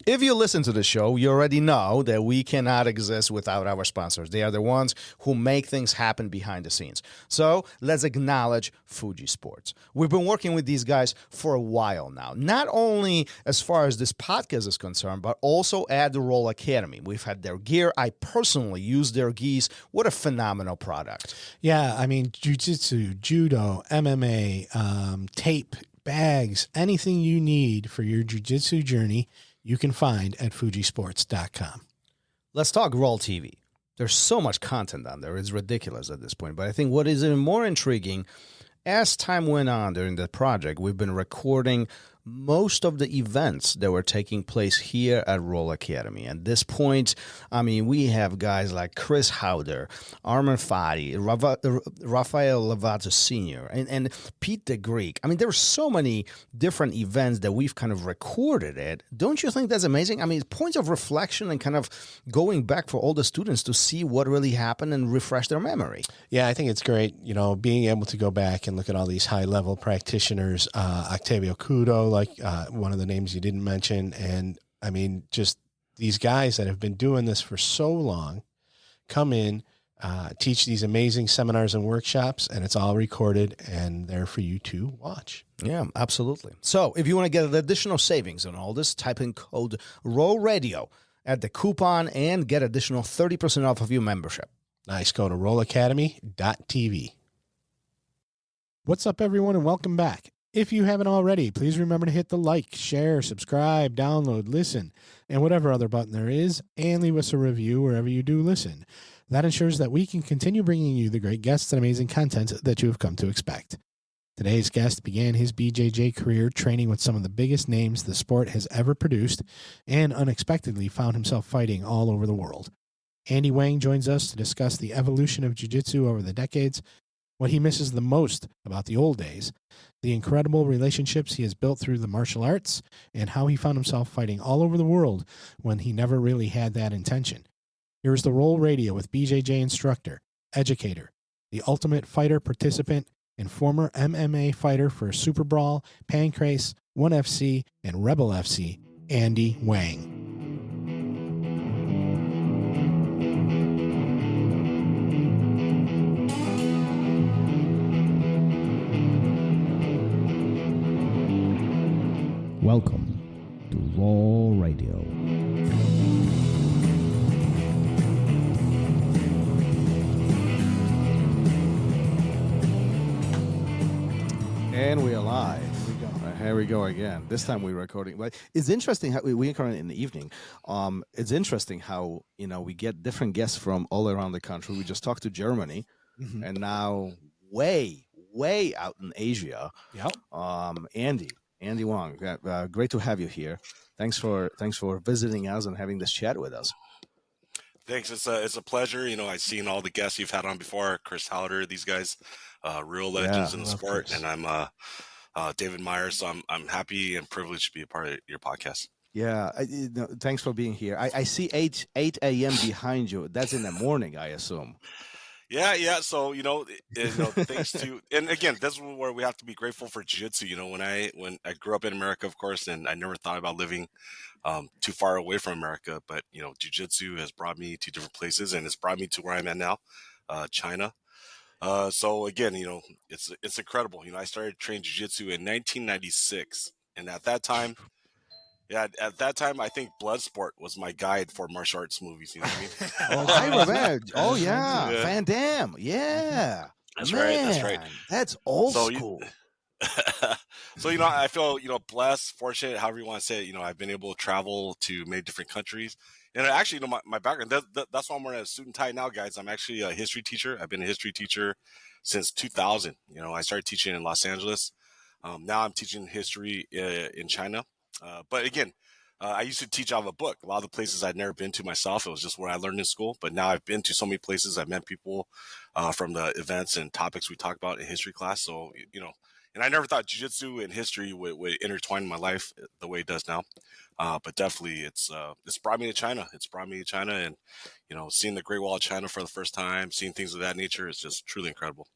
If you listen to the show, you already know that we cannot exist without our sponsors. They are the ones who make things happen behind the scenes. So let's acknowledge Fuji Sports. We've been working with these guys for a while now, not only as far as this podcast is concerned, but also at the RŌL Academy. We've had their gear. I personally use their gis. What a phenomenal product. Yeah, I mean, Jiu-Jitsu, Judo, MMA, tape, bags, anything you need for your Jiu-Jitsu journey, you can find at fujisports.com. Let's talk RŌL TV. There's so much content on there. It's ridiculous at this point. But I think what is even more intriguing, as time went on during the project, we've been recording most of the events that were taking place here at RŌL Academy. At this point, I mean, we have guys like Chris Howder, Armin Fati, Rafael Lovato Sr., and Pete the Greek. I mean, there are so many different events that we've kind of recorded it. Don't you think that's amazing? I mean, points of reflection and kind of going back for all the students to see what really happened and refresh their memory. Yeah, I think it's great, you know, being able to go back and look at all these high-level practitioners, Octavio Cudo, like one of the names you didn't mention. And I mean, just these guys that have been doing this for so long come in, teach these amazing seminars and workshops, and it's all recorded and there for you to watch. Yeah, absolutely. So if you want to get additional savings on all this, type in code RŌL Radio at the coupon and get additional 30% off of your membership. Nice. Go to RŌLAcademy.tv. What's up, everyone, and welcome back. If you haven't already, please remember to hit the like, share, subscribe, download, listen, and whatever other button there is, and leave us a review wherever you do listen. That ensures that we can continue bringing you the great guests and amazing content that you have come to expect. Today's guest began his BJJ career training with some of the biggest names the sport has ever produced, and unexpectedly found himself fighting all over the world. Andy Wang joins us to discuss the evolution of Jiu-Jitsu over the decades, what he misses the most about the old days, the incredible relationships he has built through the martial arts, and how he found himself fighting all over the world when he never really had that intention. Here's the RŌL Radio with BJJ instructor, educator, the ultimate fighter participant, and former MMA fighter for Superbrawl, Pancrase, ONE FC, and Rebel FC, Andy Wang. Welcome to RŌL Radio. And we are live. Here we go again. This time we're recording. But it's interesting how we record in the evening. It's interesting how, you know, we get different guests from all around the country. We just talked to Germany, and now way out in Asia. Yep. Andy Wang, great to have you here. Thanks for visiting us and having this chat with us. Thanks. It's a pleasure. You know, I've seen all the guests you've had on before, Chris Howder, these guys, real legends in the sport, Chris. and I'm David Myers. So I'm happy and privileged to be a part of your podcast. Yeah, thanks for being here. I see 8 a.m. behind you. That's in the morning, I assume. Yeah. So, thanks to, and again, this is where we have to be grateful for jiu-jitsu. You know, when I grew up in America, of course, and I never thought about living too far away from America, but, you know, jiu-jitsu has brought me to different places, and it's brought me to where I'm at now, China. So again, you know, it's incredible. You know, I started training jiu-jitsu in 1996, and at that time, I think Bloodsport was my guide for martial arts movies. You know what I mean? I remember. Oh yeah, Van Damme. Yeah, that's right. That's old school. So, you know, I feel, you know, blessed, fortunate, however you want to say it. You know, I've been able to travel to many different countries. And actually, you know, my background, that's why I'm wearing a suit and tie now, guys. I'm actually a history teacher. I've been a history teacher since 2000. You know, I started teaching in Los Angeles. Now I'm teaching history in China. But again, I used to teach out of a book. A lot of the places I'd never been to myself. It was just where I learned in school. But now I've been to so many places. I've met people from the events and topics we talk about in history class. So, you know, and I never thought jiu-jitsu and history would intertwine in my life the way it does now. But definitely it's brought me to China. It's brought me to China, and, you know, seeing the Great Wall of China for the first time, seeing things of that nature is just truly incredible.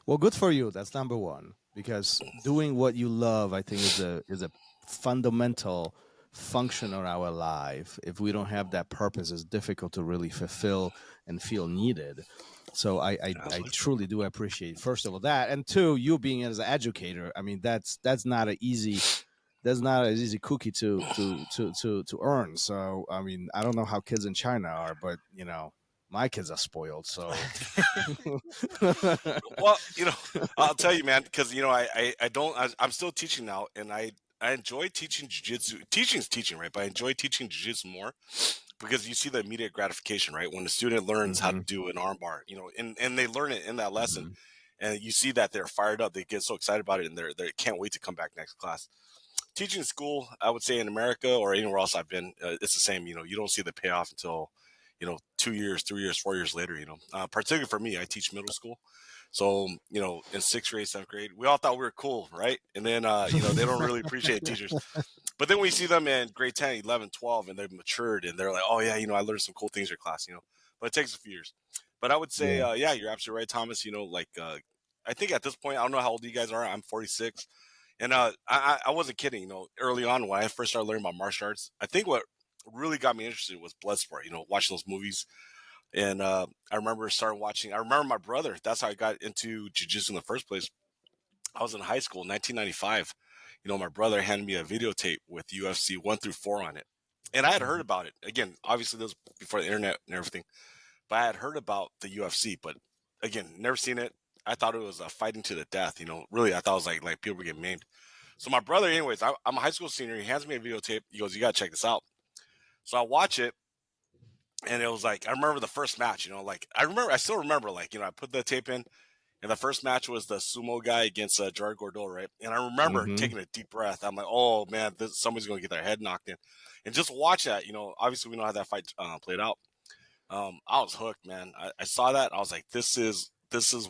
Well, good for you. That's number one, because doing what you love, I think, is a fundamental function in our life, if we don't have that purpose, it's difficult to really fulfill and feel needed. So I truly do appreciate, first of all, that, and two, you being as an educator. I mean, that's not an easy cookie to earn. So I mean, I don't know how kids in China are, but my kids are spoiled. So Well, I'll tell you, man, because I'm still teaching now, and I enjoy teaching jiu-jitsu. Teaching's teaching, right? But I enjoy teaching jiu-jitsu more because you see the immediate gratification, right? When the student learns how to do an armbar, and they learn it in that lesson, and you see that they're fired up, they get so excited about it, and they can't wait to come back next class. Teaching school, I would say in America or anywhere else I've been, it's the same. You don't see the payoff until 2 years, 3 years, 4 years later. Particularly for me, I teach middle school. So, in sixth grade, seventh grade, we all thought we were cool, right? And then, they don't really appreciate teachers. But then we see them in grade 10, 11, 12, and they've matured, and they're like, oh, yeah, I learned some cool things in your class, But it takes a few years. But I would say, yeah, you're absolutely right, Thomas. I think at this point, I don't know how old you guys are. I'm 46. And I wasn't kidding, early on when I first started learning about martial arts, I think what really got me interested was Bloodsport, watching those movies. And I remember my brother, that's how I got into jiu-jitsu in the first place. I was in high school in 1995. My brother handed me a videotape with UFC 1 through 4 on it. And I had heard about it. Again, obviously this was before the internet and everything. But I had heard about the UFC, but again, never seen it. I thought it was a fighting to the death, really. I thought it was like people were getting maimed. So my brother, anyways, I'm a high school senior. He hands me a videotape. He goes, you got to check this out. So I watch it. And it was like, I remember the first match, I still remember, I put the tape in, and the first match was the sumo guy against Gerard Gordeau, right? And I remember taking a deep breath. I'm like, oh, man, somebody's going to get their head knocked in. And just watch that, obviously we know how that fight played out. I was hooked, man. I saw that. I was like, this is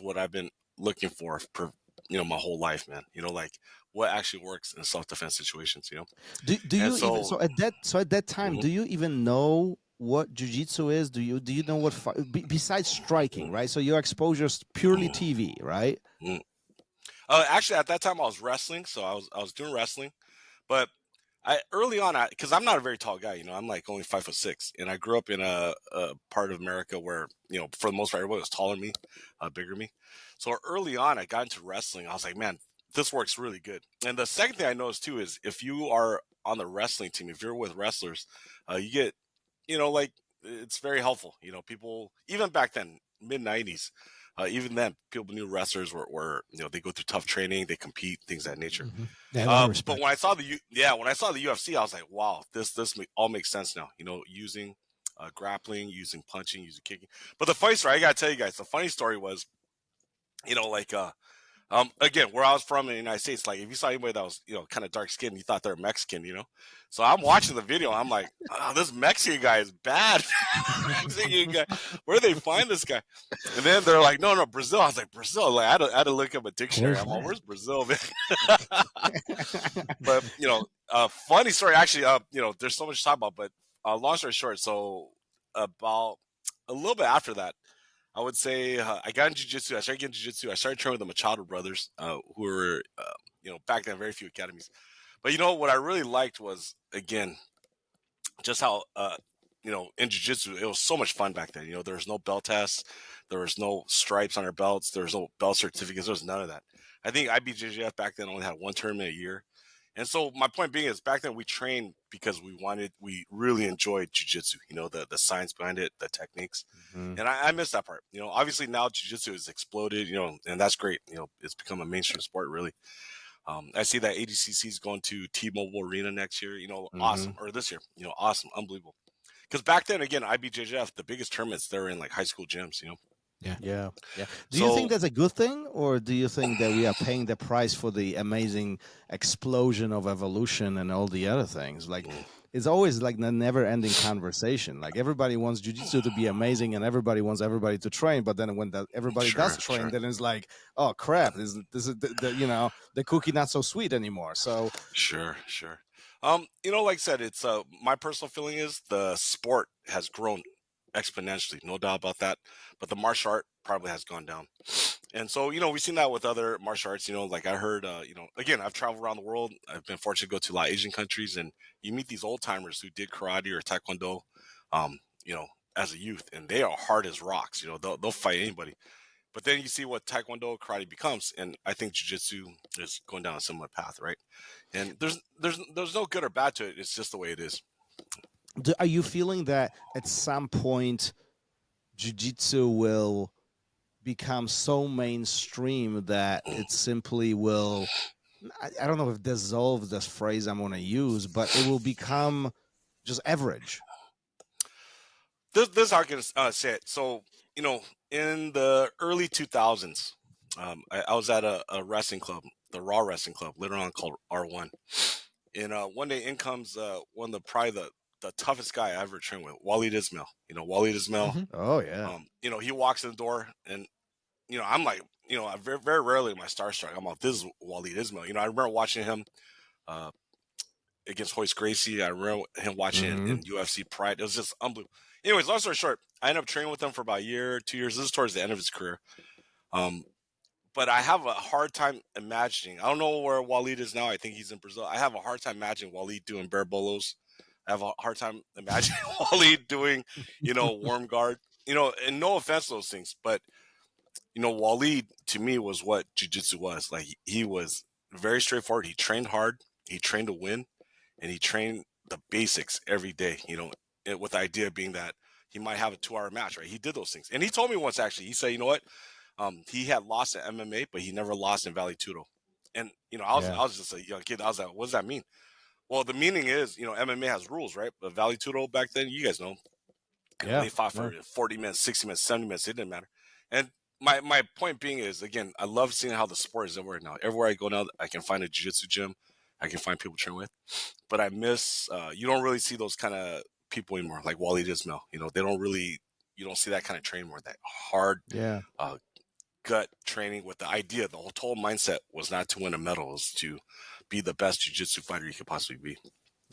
what I've been looking for, my whole life, man. What actually works in self-defense situations, Do you at that time, do you even know what jiu-jitsu is? Do you know what besides striking, right? So your exposure is purely TV, right? Actually, at that time I was wrestling, so I was doing wrestling, but early on, because I'm not a very tall guy, I'm like only 5'6", and I grew up in a part of America where for the most part everybody was taller than me, bigger than me. So early on, I got into wrestling. I was like, man, this works really good. And the second thing I noticed too is if you are on the wrestling team, if you're with wrestlers, you get it's very helpful. People, even back then, mid-90s, even then, people knew wrestlers were they go through tough training, they compete, things of that nature. Yeah, but when I saw the UFC, I was like, wow, this all makes sense now. Using grappling, using punching, using kicking. But the funny story, I gotta tell you guys, the funny story was, again, where I was from in the United States, if you saw anybody that was, kind of dark skinned, you thought they were Mexican, So I'm watching the video. I'm like, oh, this Mexican guy is bad. Mexican guy. Where do they find this guy? And then they're like, no, Brazil. I was like, Brazil? I had to look up a dictionary. I'm like, where's Brazil, man? But, funny story, actually, there's so much to talk about, but long story short, so about a little bit after that, I would say I got in jiu-jitsu. I started getting jiu-jitsu. I started training with the Machado brothers, who were, back then, very few academies. But, what I really liked was, again, just how, in jiu-jitsu, it was so much fun back then. There was no belt tests. There was no stripes on our belts. There was no belt certificates. There was none of that. I think IBJJF back then only had one tournament a year. And so my point being is back then we trained because we really enjoyed jiu-jitsu, the science behind it, the techniques. And I miss that part. Obviously now jiu-jitsu has exploded, and that's great. It's become a mainstream sport, really. I see that ADCC is going to T-Mobile Arena next year, awesome. Or this year, awesome, unbelievable. Because back then, again, IBJJF, the biggest tournaments, they're in high school gyms, Yeah. Do you think that's a good thing, or do you think that we are paying the price for the amazing explosion of evolution and all the other things? It's always like a never-ending conversation. Everybody wants jiu-jitsu to be amazing, and everybody wants everybody to train. But then when everybody does train, then it's like, oh crap, this is the cookie not so sweet anymore. So sure. Like I said, it's my personal feeling is the sport has grown exponentially, no doubt about that. But the martial art probably has gone down. And so, we've seen that with other martial arts, like I heard, again, I've traveled around the world. I've been fortunate to go to a lot of Asian countries, and you meet these old timers who did karate or taekwondo, um, you know, as a youth, and they are hard as rocks. They'll fight anybody. But then you see what taekwondo karate becomes, and I think jiu-jitsu is going down a similar path, right? And there's no good or bad to it. It's just the way it is. Are you feeling that at some point jiu-jitsu will become so mainstream that it simply will, I don't know if dissolve this phrase I'm going to use, but it will become just average? This is how I can say it. So, in the early 2000s, I was at a wrestling club, the RŌL Wrestling Club, later on called R1. And one day in comes one of probably the toughest guy I ever trained with, Walid Ismail. Walid Ismail. Mm-hmm. Oh, yeah. He walks in the door, and I'm like, I very, very rarely am I starstruck. I'm like, this is Walid Ismail. I remember watching him against Royce Gracie. I remember him watching in UFC Pride. It was just unbelievable. Anyways, long story short, I ended up training with him for about a year, 2 years. This is towards the end of his career. But I have a hard time imagining. I don't know where Walid is now. I think he's in Brazil. I have a hard time imagining Walid doing bare bolos. I have a hard time imagining Walid doing, warm guard. And no offense to those things, but Walid to me was what jiu-jitsu was. Like, he was very straightforward. He trained hard. He trained to win, and he trained the basics every day. With the idea being that he might have a 2-hour match, right? He did those things, and he told me once actually. He said, "You know what? He had lost at MMA, but he never lost in Vale Tudo." And I was just a young kid. I was like, "What does that mean?" Well, the meaning is, MMA has rules, right? But Vale Tudo back then, you guys know, they fought for 40 minutes, 60 minutes, 70 minutes. It didn't matter. And my point being is, again, I love seeing how the sport is everywhere now. Everywhere I go now, I can find a jiu-jitsu gym. I can find people to train with. But I miss, you don't really see those kind of people anymore, like Walid Ismail. You don't see that kind of training more, that hard gut training with the idea. The whole mindset was not to win a medal, it was to be the best jiu-jitsu fighter you could possibly be.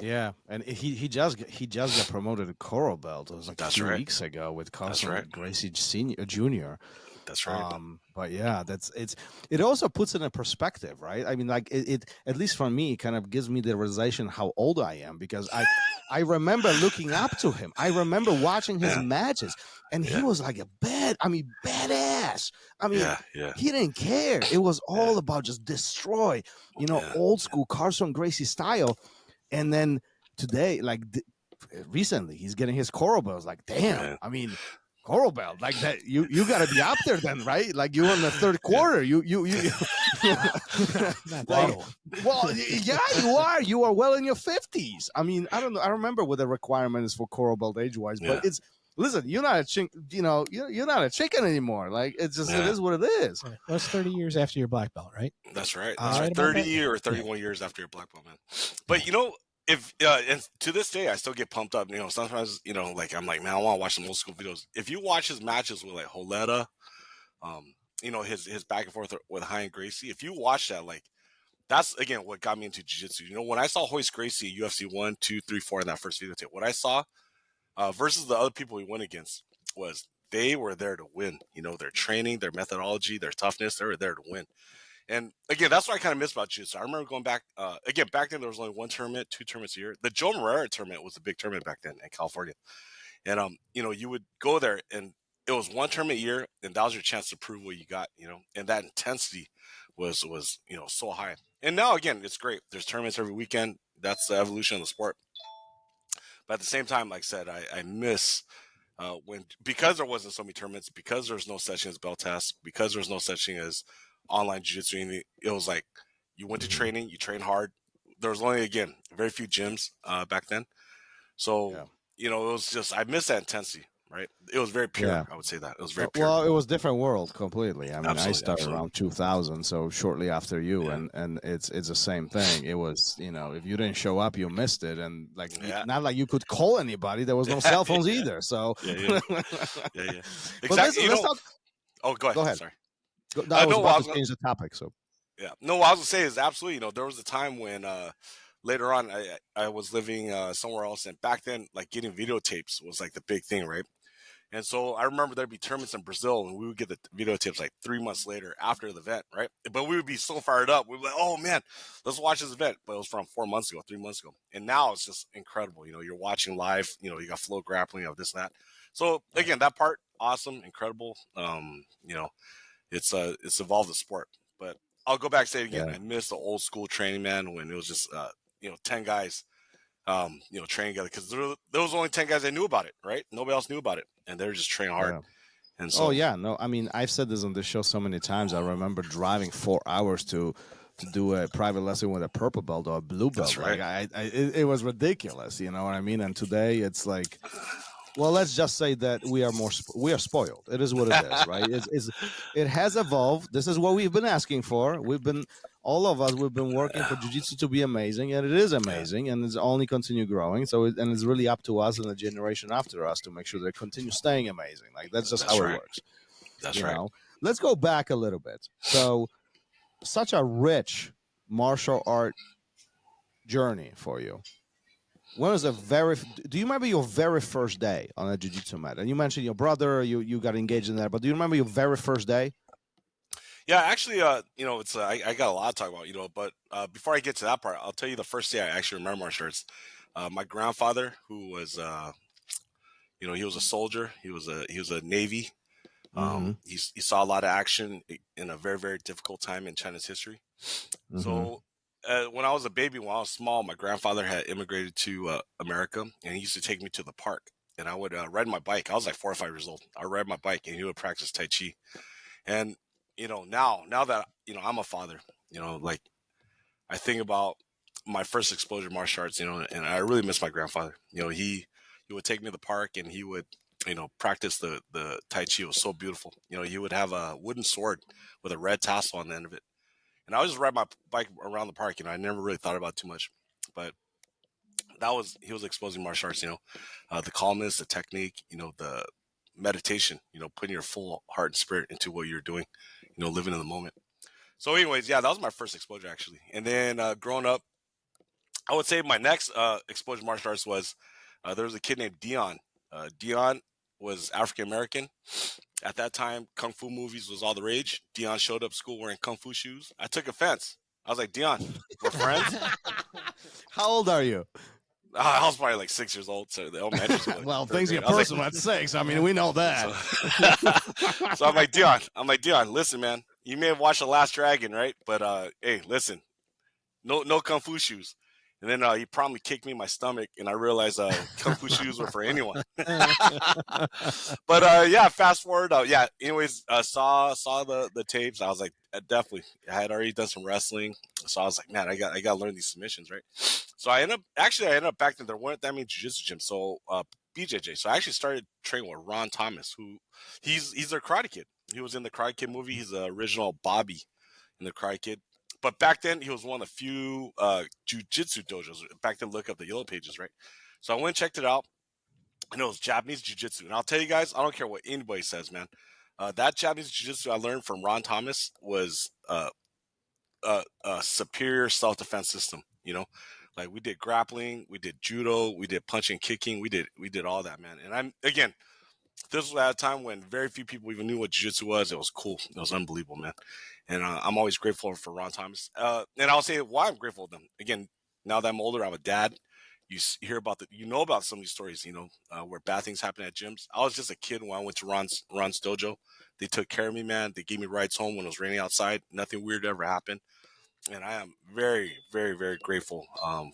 Yeah, and he just got promoted to Coral Belt. It was like a few weeks ago with Carson Gracie Jr. That's right. But yeah, it also puts it in perspective, right? I mean, like it at least for me, kind of gives me the realization how old I am, because I remember looking up to him. I remember watching his matches, and he was like badass. I mean, he didn't care. It was all about just destroy, old school Carson Gracie style. And then today, like recently, he's getting his Coral Belt. Like, damn, I mean, Coral Belt, like that, you got to be up there then, right? Like, you in the third quarter, you well, yeah, you are. You are well in your 50s. I mean, I don't know. I remember what the requirement is for Coral Belt age-wise, but it's, listen, you're not a you're not a chicken anymore. Like, it's just, it is what it is. Well, it's 30 years after your black belt, right? That's right. That's right. 30 or 31 years after your black belt, man. But if and to this day I still get pumped up. Sometimes like I'm like, man, I want to watch some old school videos. If you watch his matches with like Holetta, his back and forth with High and Gracie, if you watch that, like, that's again what got me into jiu-jitsu. When I saw Royce Gracie UFC 1, 2, 3, 4 in that first video tape, what I saw versus the other people he went against was they were there to win. Their training, their methodology, their toughness, they were there to win. And again, that's what I kind of miss about jiu-jitsu. I remember going back, back then there was only one tournament, 2 tournaments a year. The Joe Moreira tournament was a big tournament back then in California. And, you would go there and it was one tournament a year, and that was your chance to prove what you got, and that intensity was so high. And now, again, it's great. There's tournaments every weekend. That's the evolution of the sport. But at the same time, like I said, I miss because there wasn't so many tournaments, because there's no such thing as belt tests, because there's no such thing as online jiu-jitsu. It was like you went to training, you trained hard. There was only, again, very few gyms back then. So, it was just, I miss that intensity, right? It was very pure. Yeah. I would say that. It was very pure. Well, it was different world completely. I mean, I started around 2000, so shortly after you, and it's the same thing. It was, if you didn't show up, you missed it. And like, not like you could call anybody. There was no cell phones either. So, Exactly. Let's talk. Oh, go ahead. Go ahead. Sorry. I was about to change the topic. So, no, what I was gonna say is absolutely. There was a time when later on I was living somewhere else, and back then, like, getting videotapes was like the big thing, right? And so I remember there'd be tournaments in Brazil, and we would get the videotapes like 3 months later after the event, right? But we would be so fired up. We'd be like, oh, man, let's watch this event. But it was from 4 months ago, 3 months ago. And now it's just incredible. You know, you're watching live, you know, you got flow grappling, you know, this and that. So, again, that part, awesome, incredible. You know, it's evolved the sport. But I'll go back and say it again. Yeah. I miss the old school training, man, when it was just, you know, 10 guys, you know, training together. Because there was only 10 guys that knew about it, right? Nobody else knew about it. And they were just training hard. Yeah. And so, Oh yeah, no, I mean I've said this on this show so many times. I remember driving 4 hours to do a private lesson with a purple belt or a blue belt. That's right. Like it was ridiculous. You know what I mean? And today it's like, well, let's just say that we are spoiled. It is what it is, right? It has evolved. This is what we've been asking for. We've been working for jiu-jitsu to be amazing, and it is amazing, and it's only continue growing. So it's really up to us and the generation after us to make sure they continue staying amazing. Like that's just how it works. That's right. Let's go back a little bit. So, such a rich martial art journey for you. When was do you remember your very first day on a jiu-jitsu mat? And you mentioned your brother, you got engaged in that, but do you remember your very first day? Yeah, actually, you know, it's I got a lot to talk about, you know, but before I get to that part, I'll tell you the first day I actually remember martial arts. My grandfather, who was, you know, he was a soldier. He was a Navy. He saw a lot of action in a very, very difficult time in China's history. So when I was a baby, when I was small, my grandfather had immigrated to America, and he used to take me to the park, and I would ride my bike. I was like 4 or 5 years old. I would ride my bike, and he would practice Tai Chi. And you know, now that you know I'm a father, you know, like I think about my first exposure to martial arts, you know, and I really miss my grandfather. You know, he would take me to the park, and he would, you know, practice the Tai Chi. It was so beautiful. You know, he would have a wooden sword with a red tassel on the end of it. And I would just ride my bike around the park. You know, I never really thought about it too much, but he was exposing martial arts, you know, the calmness, the technique, you know, the meditation, you know, putting your full heart and spirit into what you're doing, you know, living in the moment. So anyways, yeah, that was my first exposure actually. And then growing up, I would say my next exposure to martial arts was there was a kid named Dion. Dion was African-American. At that time, Kung Fu movies was all the rage. Dion showed up school wearing Kung Fu shoes. I took offense. I was like, Dion, we're friends? How old are you? I was probably like 6 years old. So the elementary school. Well, things get personal at 6. I mean, we know that. So I'm like, Dion, listen, man. You may have watched The Last Dragon, right? But hey, listen, no Kung Fu shoes. And then he promptly kicked me in my stomach, and I realized Kung Fu shoes were for anyone. But yeah, fast forward. Yeah, anyways, saw the tapes. I was like, definitely. I had already done some wrestling, so I was like, man, I got to learn these submissions, right? So I ended up back then. There weren't that many jiu-jitsu gyms, so BJJ. So I actually started training with Ron Thomas, who he's their Karate Kid. He was in the Karate Kid movie. He's the original Bobby in the Karate Kid. But back then, he was one of the few jiu-jitsu dojos. Back then, look up the yellow pages, right? So I went and checked it out, and it was Japanese jiu-jitsu. And I'll tell you guys, I don't care what anybody says, man. That Japanese jiu-jitsu I learned from Ron Thomas was a superior self-defense system, you know? Like, we did grappling, we did judo, we did punching, kicking, we did all that, man. And this was at a time when very few people even knew what jiu-jitsu was. It was cool. It was unbelievable, man. And I'm always grateful for Ron Thomas. And I'll say why I'm grateful to them. Again, now that I'm older, I'm a dad. You hear about about some of these stories, you know, where bad things happen at gyms. I was just a kid when I went to Ron's dojo. They took care of me, man. They gave me rides home when it was raining outside. Nothing weird ever happened. And I am very, very, very grateful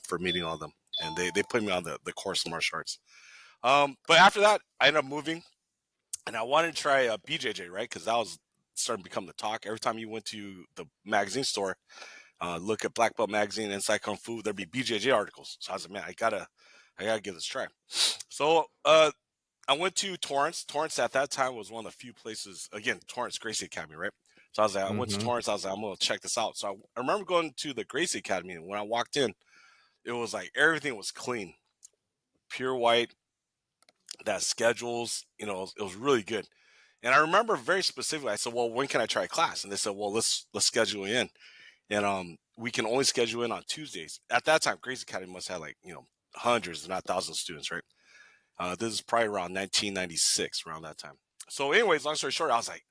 for meeting all of them. And they put me on the course of martial arts. But after that, I ended up moving. And I wanted to try BJJ, right? Because that was starting to become the talk. Every time you went to the magazine store, look at Black Belt Magazine, Inside Kung Fu, there'd be BJJ articles. So I was like, man, I gotta give this a try. So I went to Torrance. Torrance at that time was one of the few places, again, Torrance Gracie Academy, right? So I was like, I went to Torrance. I was like, I'm gonna check this out. So I remember going to the Gracie Academy, and when I walked in, it was like everything was clean, pure white. That schedules, you know, it was really good. And I remember very specifically, I said, well, when can I try a class? And they said, well, let's schedule you in. And we can only schedule in on Tuesdays. At that time, Gracie Academy must have like, you know, hundreds, if not thousands of students, right? This is probably around 1996, around that time. So anyways, long story short, I was like,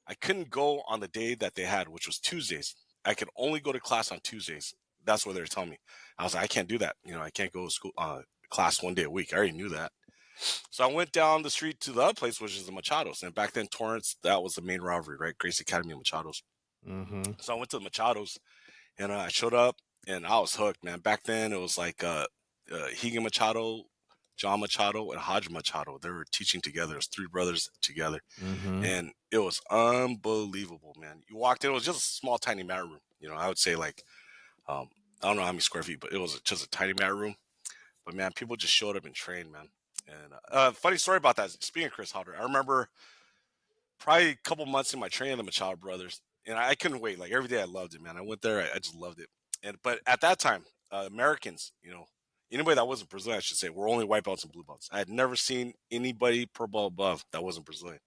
I couldn't go on the day that they had, which was Tuesdays. I could only go to class on Tuesdays. That's what they were telling me. I was like, I can't do that. I can't go to school, class one day a week. I already knew that. So I went down the street to the other place, which is the Machados. And back then, Torrance, that was the main rivalry, right? Grace Academy and Machados. Mm-hmm. So I went to the Machados, and I showed up, and I was hooked, man. Back then, it was like Higan Machado, John Machado, and Hodge Machado. They were teaching together. It was 3 brothers together. Mm-hmm. And it was unbelievable, man. You walked in, it was just a small, tiny mat room. I would say like, I don't know how many square feet, but it was just a tiny mat room. But, man, people just showed up and trained, man. And funny story about that. Speaking of Chris Hodder, I remember probably a couple months in my training, the Machado brothers, and I couldn't wait. Like every day, I loved it, man. I went there, I just loved it. But at that time, Americans, anybody that wasn't Brazilian, I should say, were only white belts and blue belts. I had never seen anybody purple belt above that wasn't Brazilian.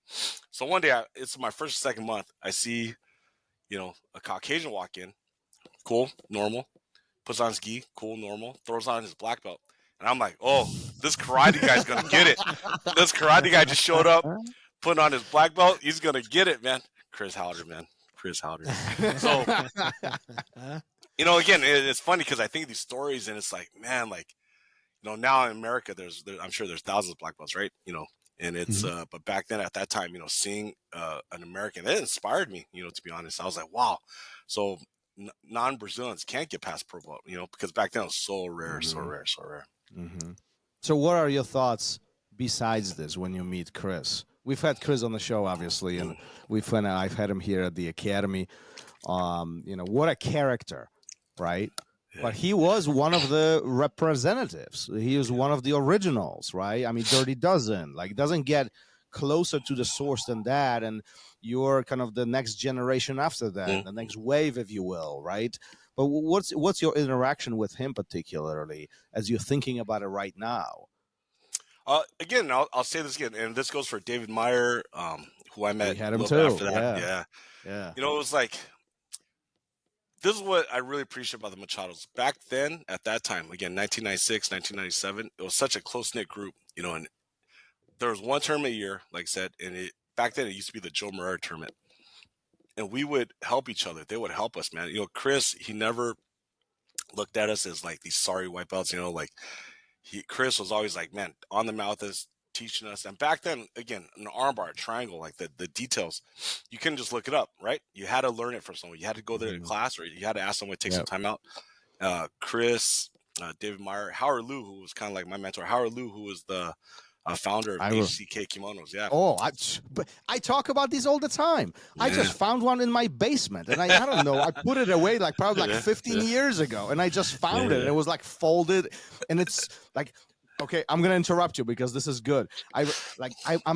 So one day, it's my first or second month, I see, a Caucasian walk in, cool, normal, puts on his gi, cool, normal, throws on his black belt. And I'm like, oh, this karate guy's going to get it. This karate guy just showed up, put on his black belt. He's going to get it, man. Chris Howder, man. Chris Howder. So, again, it's funny because I think these stories and it's like, man, like, now in America, I'm sure there's thousands of black belts, right? And it's, but back then at that time, seeing an American, that inspired me, to be honest. I was like, wow. So non-Brazilians can't get past pro belt, because back then it was so rare, so rare, so rare. Mm-hmm. So what are your thoughts besides this when you meet Chris? We've had Chris on the show, obviously, and I've had him here at the Academy. What a character, right? Yeah. But he was one of the representatives. He was one of the originals, right? I mean, Dirty Dozen, doesn't get closer to the source than that, and you're kind of the next generation after that, the next wave, if you will, right? But what's your interaction with him particularly as you're thinking about it right now? Again, I'll say this again, and this goes for David Meyer, who I met. We had him too. After that. Yeah. It was like, this is what I really appreciate about the Machados. Back then, at that time, again, 1996, 1997, it was such a close-knit group, and there was one tournament a year, like I said, and back then it used to be the Joe Moreira tournament. And we would help each other. They would help us, man. Chris, he never looked at us as like these sorry white belts, Chris was always like, man, on the mat with us, teaching us. And back then, again, an armbar, a triangle, like the details, you couldn't just look it up, right? You had to learn it from someone. You had to go there to class, or you had to ask someone to take some time out. Chris, David Meyer, Howard Liu, who was kind of like my mentor. Howard Liu, who was the founder of HCK Kimonos, yeah. Oh, I talk about these all the time. Yeah. I just found one in my basement, and I don't know. I put it away probably 15 years ago, and I just found it. And it was folded, and it's like, okay, I'm gonna interrupt you because this is good. I'm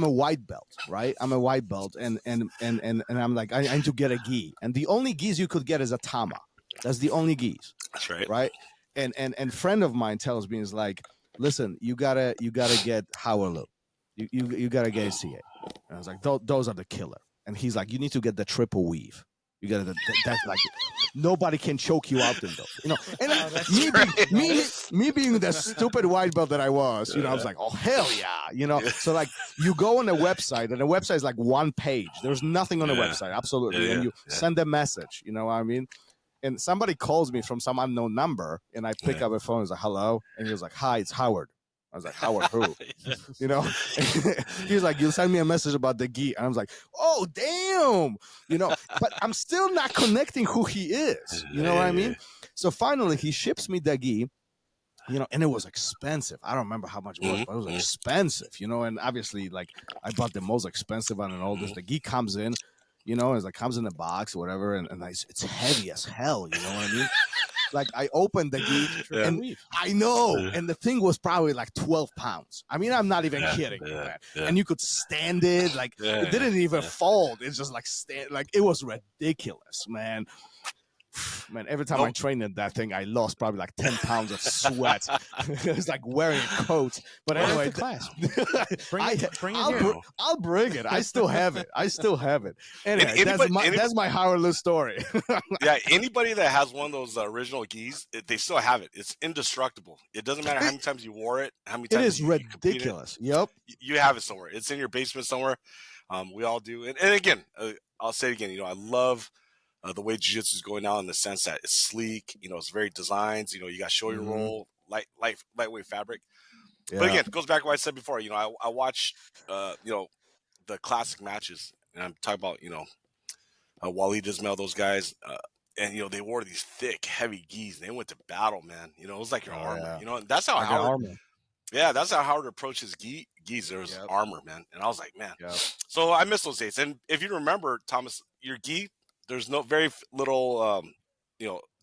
a white belt, right? I'm a white belt, and I'm like, I need to get a gi, and the only gis you could get is a tama. That's the only gis. That's right. Right, and friend of mine tells me is like, listen, you gotta get Howard Liu. You gotta get a CA. And I was like, those are the killer. And he's like, you need to get the triple weave. You gotta that's like, nobody can choke you out in those. And me being the stupid white belt that I was, I was like, oh hell yeah, So you go on a website, and the website is like one page. There's nothing on the website, absolutely. And you send a message. You know what I mean? And somebody calls me from some unknown number, and I pick up a phone. He's like, hello. And he was like, hi, it's Howard. I was like, Howard who? He's like, you send me a message about the gi. And I was like, oh, damn. But I'm still not connecting who he is. You know what I mean? So finally, he ships me the gi, and it was expensive. I don't remember how much it was, but it was expensive, and obviously, I bought the most expensive one and all this. The gi comes in. It's comes in a box or whatever, and it's heavy as hell, you know what I mean? I opened the gi, and I know, and the thing was probably 12 pounds. I mean, I'm not even kidding, man. And you could stand it, it didn't even fold. It's just it was ridiculous, man. Man, every time I trained in that thing, I lost probably like 10 pounds of sweat. It was like wearing a coat. But anyway, class. Bring it here. I'll bring it. I still have it. Anyway, that's my Howard story. Yeah, anybody that has one of those original gis, they still have it. It's indestructible. It doesn't matter how many times you wore it, how many times it is you ridiculous. Yep. You have it somewhere. It's in your basement somewhere. We all do. And again, I'll say it again, I love the way jiu-jitsu is going now in the sense that it's sleek, it's very designed, you got show your roll, lightweight fabric. Yeah. But again, it goes back to what I said before, I watched, the classic matches, and I'm talking about, Waleed Ismail, those guys, and, they wore these thick, heavy gis, and they went to battle, man. It was like your armor, and that's how Howard, that's how Howard approaches gis. There was armor, man. And I was like, man. Yep. So I miss those days. And if you remember, Thomas, your gi, there's no very little,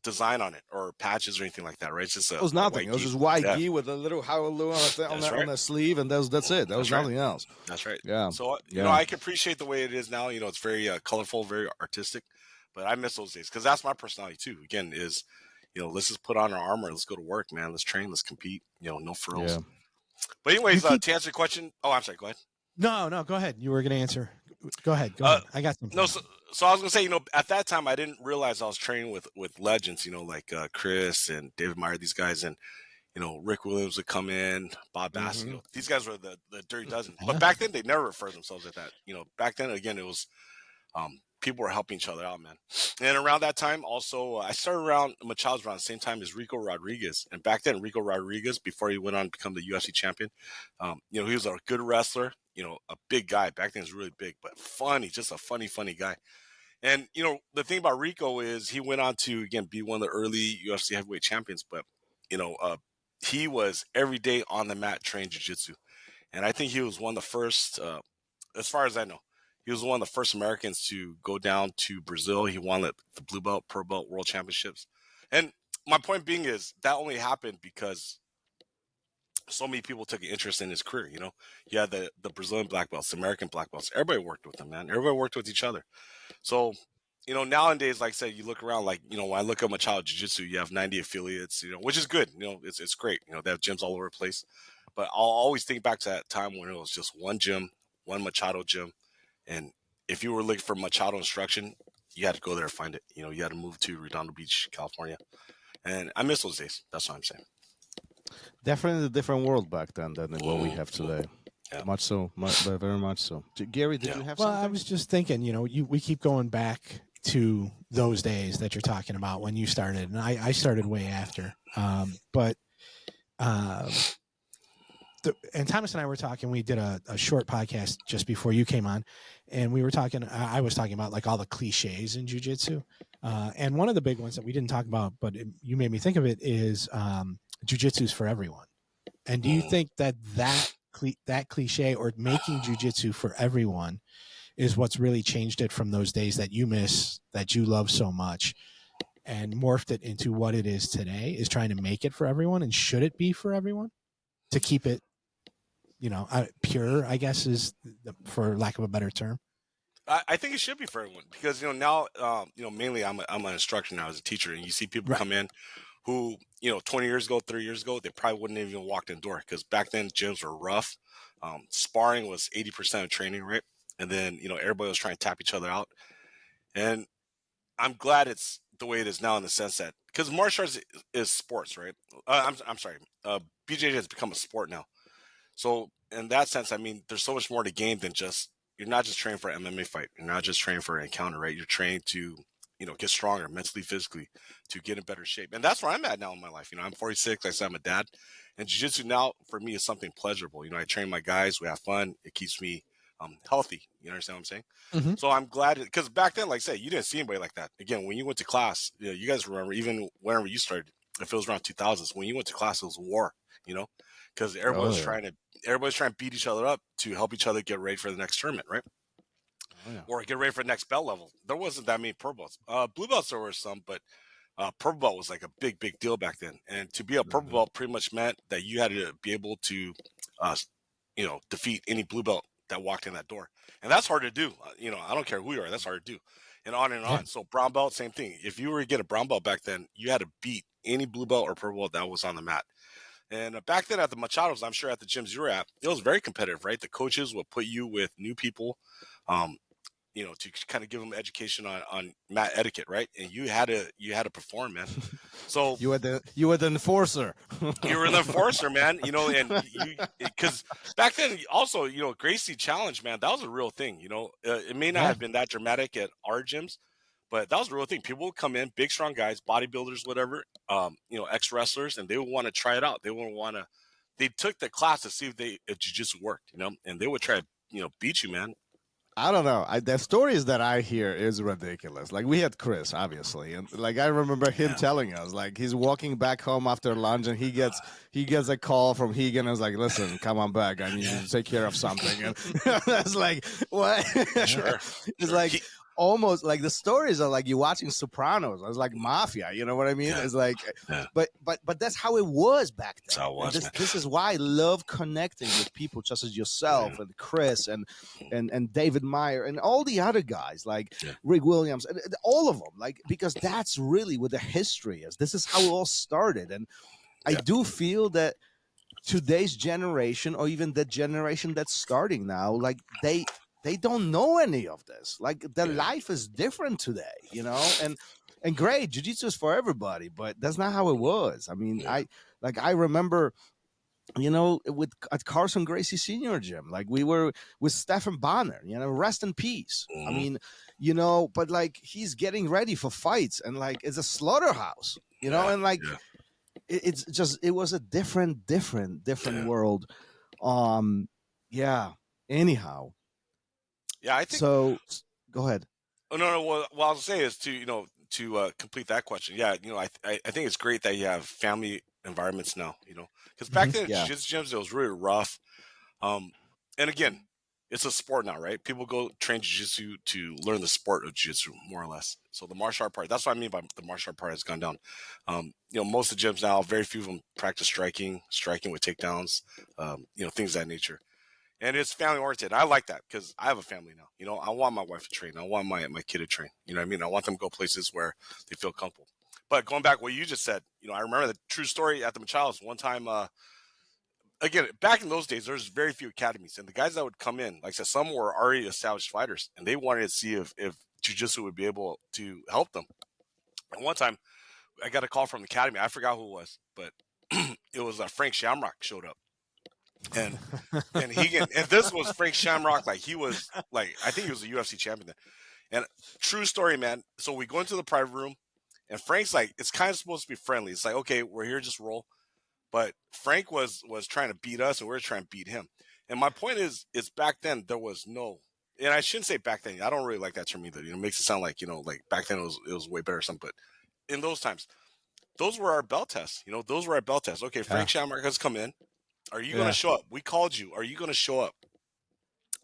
design on it or patches or anything like that, right? It's just it was nothing. It was just white gi with a little Howaloo on the sleeve, and that's it. That was nothing else. That's right. Yeah. So I can appreciate the way it is now. It's very colorful, very artistic. But I miss those days because that's my personality too. Again, is let's just put on our armor. Let's go to work, man. Let's train. Let's compete. No frills. Yeah. But anyways, to answer your question. Oh, I'm sorry. Go ahead. No, go ahead. You were going to answer. Go ahead. I got something. No, so I was going to say, at that time, I didn't realize I was training with legends, like Chris and David Meyer, these guys, and, Rick Williams would come in, Bob Bass, these guys were the Dirty Dozen. But back then, they never referred themselves at that. Back then, again, it was people were helping each other out, man. And around that time, also, I started around Machado's around the same time as Rico Rodriguez. And back then, Rico Rodriguez, before he went on to become the UFC champion, he was a good wrestler. A big guy. Back then he was really big, but funny, just a funny guy. And, the thing about Rico is he went on to, again, be one of the early UFC heavyweight champions, but, he was every day on the mat training jiu-jitsu. And I think he was one of the first, as far as I know, he was one of the first Americans to go down to Brazil. He won the blue belt, purple belt world championships. And my point being is that only happened because so many people took an interest in his career. You had the Brazilian black belts, the American black belts. Everybody worked with them, man. Everybody worked with each other. So, nowadays, like I said, you look around, like, when I look at Machado Jiu-Jitsu, you have 90 affiliates, which is good. It's great. They have gyms all over the place. But I'll always think back to that time when it was just one gym, one Machado gym. And if you were looking for Machado instruction, you had to go there and find it. You had to move to Redondo Beach, California. And I miss those days. That's what I'm saying. Definitely a different world back then than what we have today. Yeah. Much so, very much so. Gary, did you have something? Well, I was just thinking, we keep going back to those days that you're talking about when you started, and I started way after. And Thomas and I were talking, we did a short podcast just before you came on, and we were talking, I was talking about like all the cliches in jiu-jitsu. And one of the big ones that we didn't talk about, but you made me think of it, is jiu-jitsu's for everyone. And do you think that cliche, or making jiu-jitsu for everyone, is what's really changed it from those days that you miss, that you love so much, and morphed it into what it is today, is trying to make it for everyone? And should it be for everyone to keep it, pure, I guess, is for lack of a better term? I think it should be for everyone because, now, mainly I'm an instructor now as a teacher, and you see people come in who, 20 years ago, 30 years ago, they probably wouldn't have even walked in the door because back then gyms were rough. Sparring was 80% of training, right? And then, everybody was trying to tap each other out. And I'm glad it's the way it is now in the sense that, because martial arts is sports, right? I'm sorry. BJJ has become a sport now. So in that sense, I mean, there's so much more to gain than just, you're not just training for an MMA fight. You're not just training for an encounter, right? You're training to, get stronger mentally, physically, to get in better shape. And that's where I'm at now in my life. I'm 46. Like I said, I'm a dad. And jiu-jitsu now, for me, is something pleasurable. I train my guys. We have fun. It keeps me healthy. You understand what I'm saying? Mm-hmm. So I'm glad, because back then, like I said, you didn't see anybody like that. Again, when you went to class, you guys remember, even whenever you started, if it was around 2000s, when you went to class, it was war, because everybody's trying to beat each other up to help each other get ready for the next tournament, right? Oh, yeah. Or get ready for the next belt level. There wasn't that many purple belts. Blue belts there were some, but purple belt was like a big deal back then. And to be a purple belt pretty much meant that you had to be able to, defeat any blue belt that walked in that door. And that's hard to do. I don't care who you are. That's hard to do. and on and on. So brown belt, same thing. If you were to get a brown belt back then, you had to beat any blue belt or purple belt that was on the mat. And back then at the Machados, I'm sure at the gyms you were at, it was very competitive, right? The coaches would put you with new people, to kind of give them education on mat etiquette, right? And you had to perform, man. So You were the enforcer. you were the enforcer, man. And because back then also, Gracie Challenge, man, that was a real thing. It may not have been that dramatic at our gyms, but that was a real thing. People would come in, big, strong guys, bodybuilders, whatever, ex-wrestlers, and they would want to try it out. They took the class to see if jiu-jitsu worked, and they would try to, beat you, man. I don't know. The stories that I hear is ridiculous. Like, we had Chris, obviously, and like I remember him telling us, like, he's walking back home after lunch, and he gets a call from Hegan. And was like, "Listen, come on back. I need you to take care of something." And that's like, what? Sure. It's like almost like the stories are like you're watching Sopranos. It's like mafia. You know what I mean? Yeah. It's like, Yeah. but that's how it was back then. That's how it was, And man. this is why I love connecting with people such as yourself and Chris and David Meyer and all the other guys like Rick Williams and all of them, like, because that's really what the history is. This is how it all started. And I do feel that today's generation, or even the generation that's starting now, like they don't know any of this. Like, their life is different today, and great, jiu-jitsu is for everybody, but that's not how it was. I mean, I remember, at Carson Gracie Senior Gym, like, we were with Stephen Bonner, rest in peace. I mean, but like, he's getting ready for fights, and like, it's a slaughterhouse, and like, it's just, it was a different world. Anyhow. Yeah, I think. So, go ahead. Oh, no. What I was saying is to complete that question. Yeah, I think it's great that you have family environments now. Because back then, jiu-jitsu gyms, it was really rough. And again, it's a sport now, right? People go train jiu-jitsu to learn the sport of jiu-jitsu, more or less. So the martial art part, that's what I mean by the martial art part has gone down. Most of the gyms now, very few of them practice striking with takedowns, things of that nature. And it's family oriented. I like that because I have a family now. I want my wife to train. I want my kid to train. You know what I mean? I want them to go places where they feel comfortable. But going back to what you just said, I remember the true story at the Machados. One time, again, back in those days, there was very few academies. And the guys that would come in, like I said, some were already established fighters. And they wanted to see if jiu-jitsu would be able to help them. And one time, I got a call from the academy. I forgot who it was. But it was Frank Shamrock showed up. And this was Frank Shamrock, like he was like, I think he was a UFC champion then. And true story, man. So we go into the private room, and Frank's like, it's kind of supposed to be friendly. It's like, okay, we're here, just roll. But Frank was trying to beat us, and we were trying to beat him. And my point is back then there was no, and I shouldn't say back then. I don't really like that term either. It makes it sound like like back then it was way better or something. But in those times, those were our belt tests. Those were our belt tests. Okay, Frank Shamrock has come in. Are you going to show up? We called you. Are you going to show up?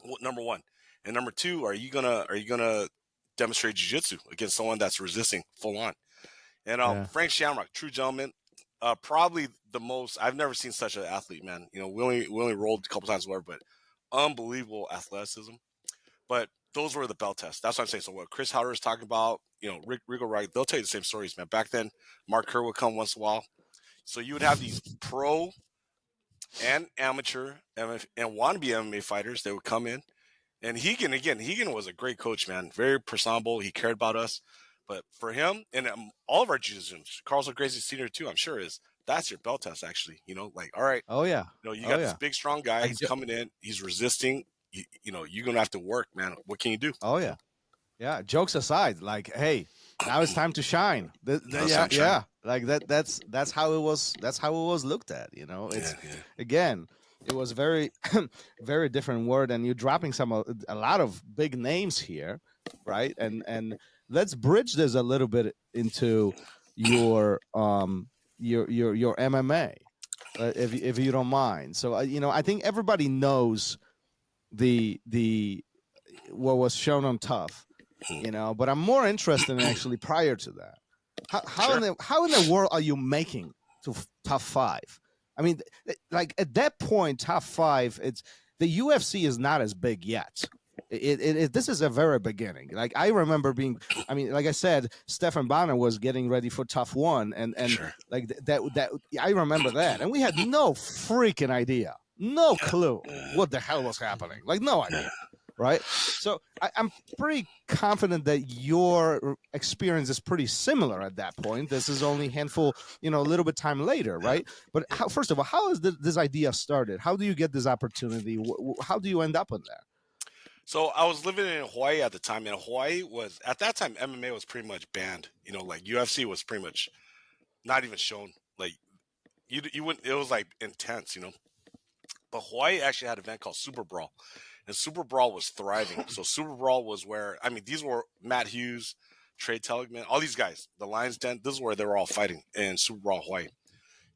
Well, number one. And number two, are you gonna demonstrate jiu-jitsu against someone that's resisting full on? And Frank Shamrock, true gentleman, probably the most. I've never seen such an athlete, man. We only rolled a couple times, whatever, but unbelievable athleticism. But those were the belt tests. That's what I'm saying. So what Chris Howard is talking about, Rico Wright, they'll tell you the same stories, man. Back then, Mark Kerr would come once in a while. So you would have these pro and amateur and wannabe MMA fighters. They would come in, and Hegan was a great coach, man. Very personable. He cared about us. But for him and all of our jiu-jitsu, Carlos Gracie Senior too, I'm sure that's your belt test actually. Like, all right. Oh yeah. You got this big strong guy. He's coming in. He's resisting. You're gonna have to work, man. What can you do? Oh yeah. Yeah. Jokes aside, like, hey, now it's time to shine. Like that's how it was. That's how it was looked at. Again, it was very, very different word, and you're dropping a lot of big names here, right? And let's bridge this a little bit into your MMA, if you don't mind. So I think everybody knows the what was shown on Tough, but I'm more interested in actually prior to that. How in the world are you making to Top 5? I mean, like at that point, Top 5, it's the UFC is not as big yet. This is a very beginning. Like I remember being, I mean, like I said, Stefan Banner was getting ready for Tough One, and Sure. like that I remember that, and we had no freaking idea, no clue what the hell was happening, like no idea, right? So I'm pretty confident that your experience is pretty similar at that point. This is only a handful, a little bit time later, right? But first of all, how is this idea started? How do you get this opportunity? How do you end up in there? So I was living in Hawaii at the time, and Hawaii was, at that time, MMA was pretty much banned. Like UFC was pretty much not even shown. Like you wouldn't, it was like intense, But Hawaii actually had an event called Superbrawl, and Superbrawl was thriving. So Superbrawl was where, I mean, these were Matt Hughes, Trey Telligman, all these guys, the Lions Den. This is where they were all fighting in Superbrawl, Hawaii.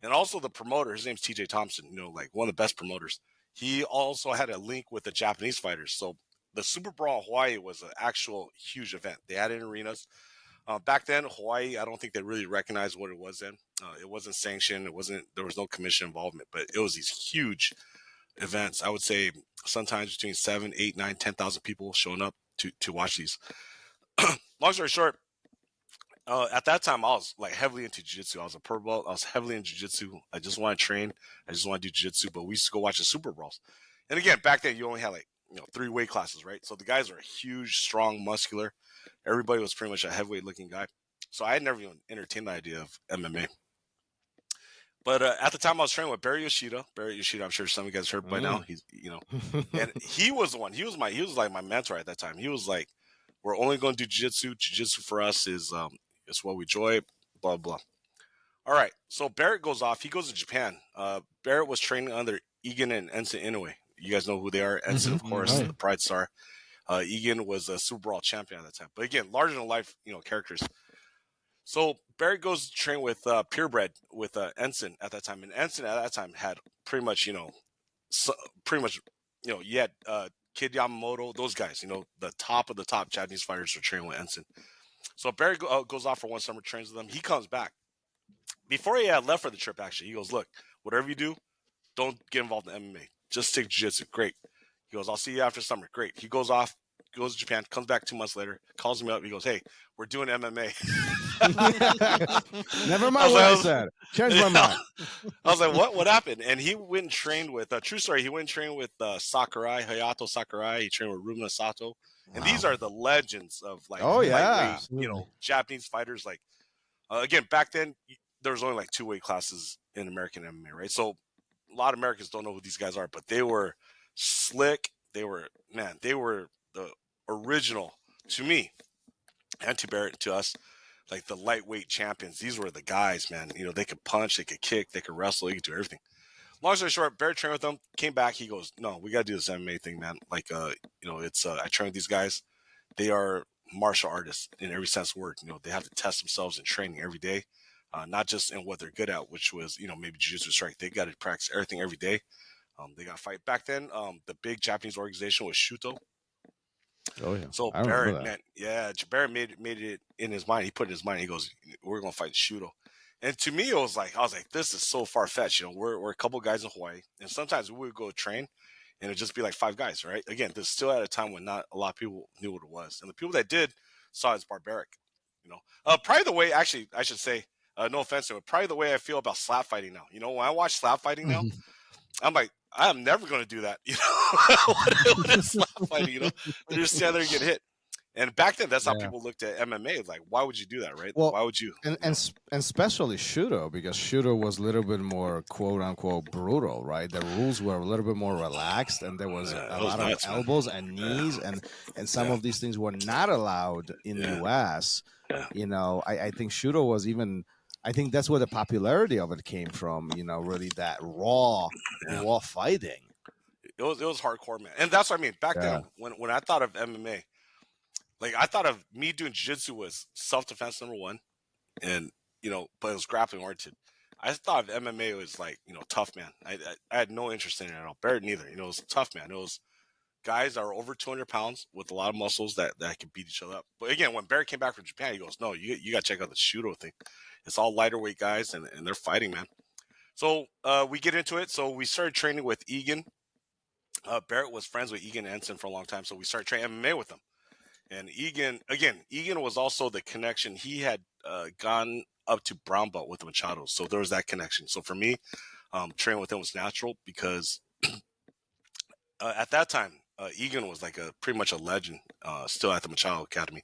And also the promoter, his name's TJ Thompson, like one of the best promoters. He also had a link with the Japanese fighters. So the Superbrawl Hawaii was an actual huge event. They had it in arenas. Back then, Hawaii, I don't think they really recognized what it was then. It wasn't sanctioned. There was no commission involvement, but it was these huge events. I would say sometimes between 7, 8, 9, 10,000 people showing up to watch these. Long story short, at that time, I was like heavily into jiu-jitsu. I was a purple belt. I was heavily in jiu-jitsu. I just want to train. I just want to do jiu-jitsu. But we used to go watch the Super Brawls. And again, back then, you only had 3 weight classes, right? So the guys were huge, strong, muscular. Everybody was pretty much a heavyweight looking guy. So I had never even entertained the idea of MMA. But at the time I was training with Barry Yoshida. I'm sure some of you guys heard by now. He's, and he was the one. He was like my mentor at that time. He was like, we're only going to do jiu-jitsu. Jiu-jitsu for us is what we enjoy, blah, blah. All right. So Barrett goes off. He goes to Japan. Barrett was training under Egan and Ensign Inoue. You guys know who they are. Ensign, of course, the Pride Star. Egan was a Superbrawl champion at that time. But again, larger than life, characters. So Barrett goes to train with Purebred with Ensign at that time. And Ensign at that time had pretty much, you had Kid Yamamoto, those guys, the top of the top Japanese fighters were training with Ensign. So Barrett goes off for one summer, trains with them. He comes back. Before he had left for the trip, actually, he goes, look, whatever you do, don't get involved in MMA. Just stick jiu-jitsu. Great. He goes, I'll see you after summer. Great. He goes off, goes to Japan, comes back 2 months later, calls me up. He goes, hey, we're doing MMA. Never mind what I said. Change my mind. I was like, what happened? And he went and trained with, true story, he went and trained with Sakurai, Hayato Sakurai. He trained with Rumina Sato. And these are the legends of lightweight, Japanese fighters. Like, again, back then, there was only like 2 weight classes in American MMA, right? So a lot of Americans don't know who these guys are, but they were slick. They were the original, to me, and to Barrett, to us, like the lightweight champions. These were the guys, man. They could punch, they could kick, they could wrestle, they could do everything. Long story short, Barrett trained with them, came back. He goes, no, we got to do this MMA thing, man. Like, it's, I train with these guys. They are martial artists in every sense of the word. They have to test themselves in training every day, not just in what they're good at, which was, maybe jiu-jitsu strike. They got to practice everything every day. They got to fight. Back then, the big Japanese organization was Shuto. Oh, yeah. So Barrett, man, Barrett made it in his mind. He put it in his mind. He goes, we're going to fight Shuto. And to me, I was like, this is so far-fetched. We're a couple guys in Hawaii, and sometimes we would go train, and it'd just be like 5 guys, right? Again, this is still at a time when not a lot of people knew what it was. And the people that did saw it as barbaric, Probably the way, actually, I should say, no offense to it, probably the way I feel about slap fighting now. When I watch slap fighting now, I'm like, I am never going to do that. What is slap fighting? You just stand there and get hit. And back then, that's how people looked at MMA. Like, why would you do that, right? Well, why would you? And especially Shudo, because Shudo was a little bit more quote unquote brutal, right? The rules were a little bit more relaxed, and there was a lot of elbows and knees, and some of these things were not allowed in the US. I think Shudo was even. I think that's where the popularity of it came from. Really that raw fighting. It was hardcore, man, and that's what I mean. Back then, when I thought of MMA. Like, I thought of me doing jiu-jitsu was self-defense, number one, and, but it was grappling oriented. I thought of MMA was like, tough man. I had no interest in it at all. Barrett neither. It was tough man. It was guys that are over 200 pounds with a lot of muscles that can beat each other up. But again, when Barrett came back from Japan, he goes, no, you got to check out the Shudo thing. It's all lighter weight guys, and they're fighting, man. So we get into it. So we started training with Egan. Barrett was friends with Egan Ensign for a long time, so we started training MMA with him. And Egan was also the connection. He had gone up to brown belt with the Machados, so there was that connection. So for me, training with him was natural because at that time, Egan was like pretty much a legend still at the Machado Academy.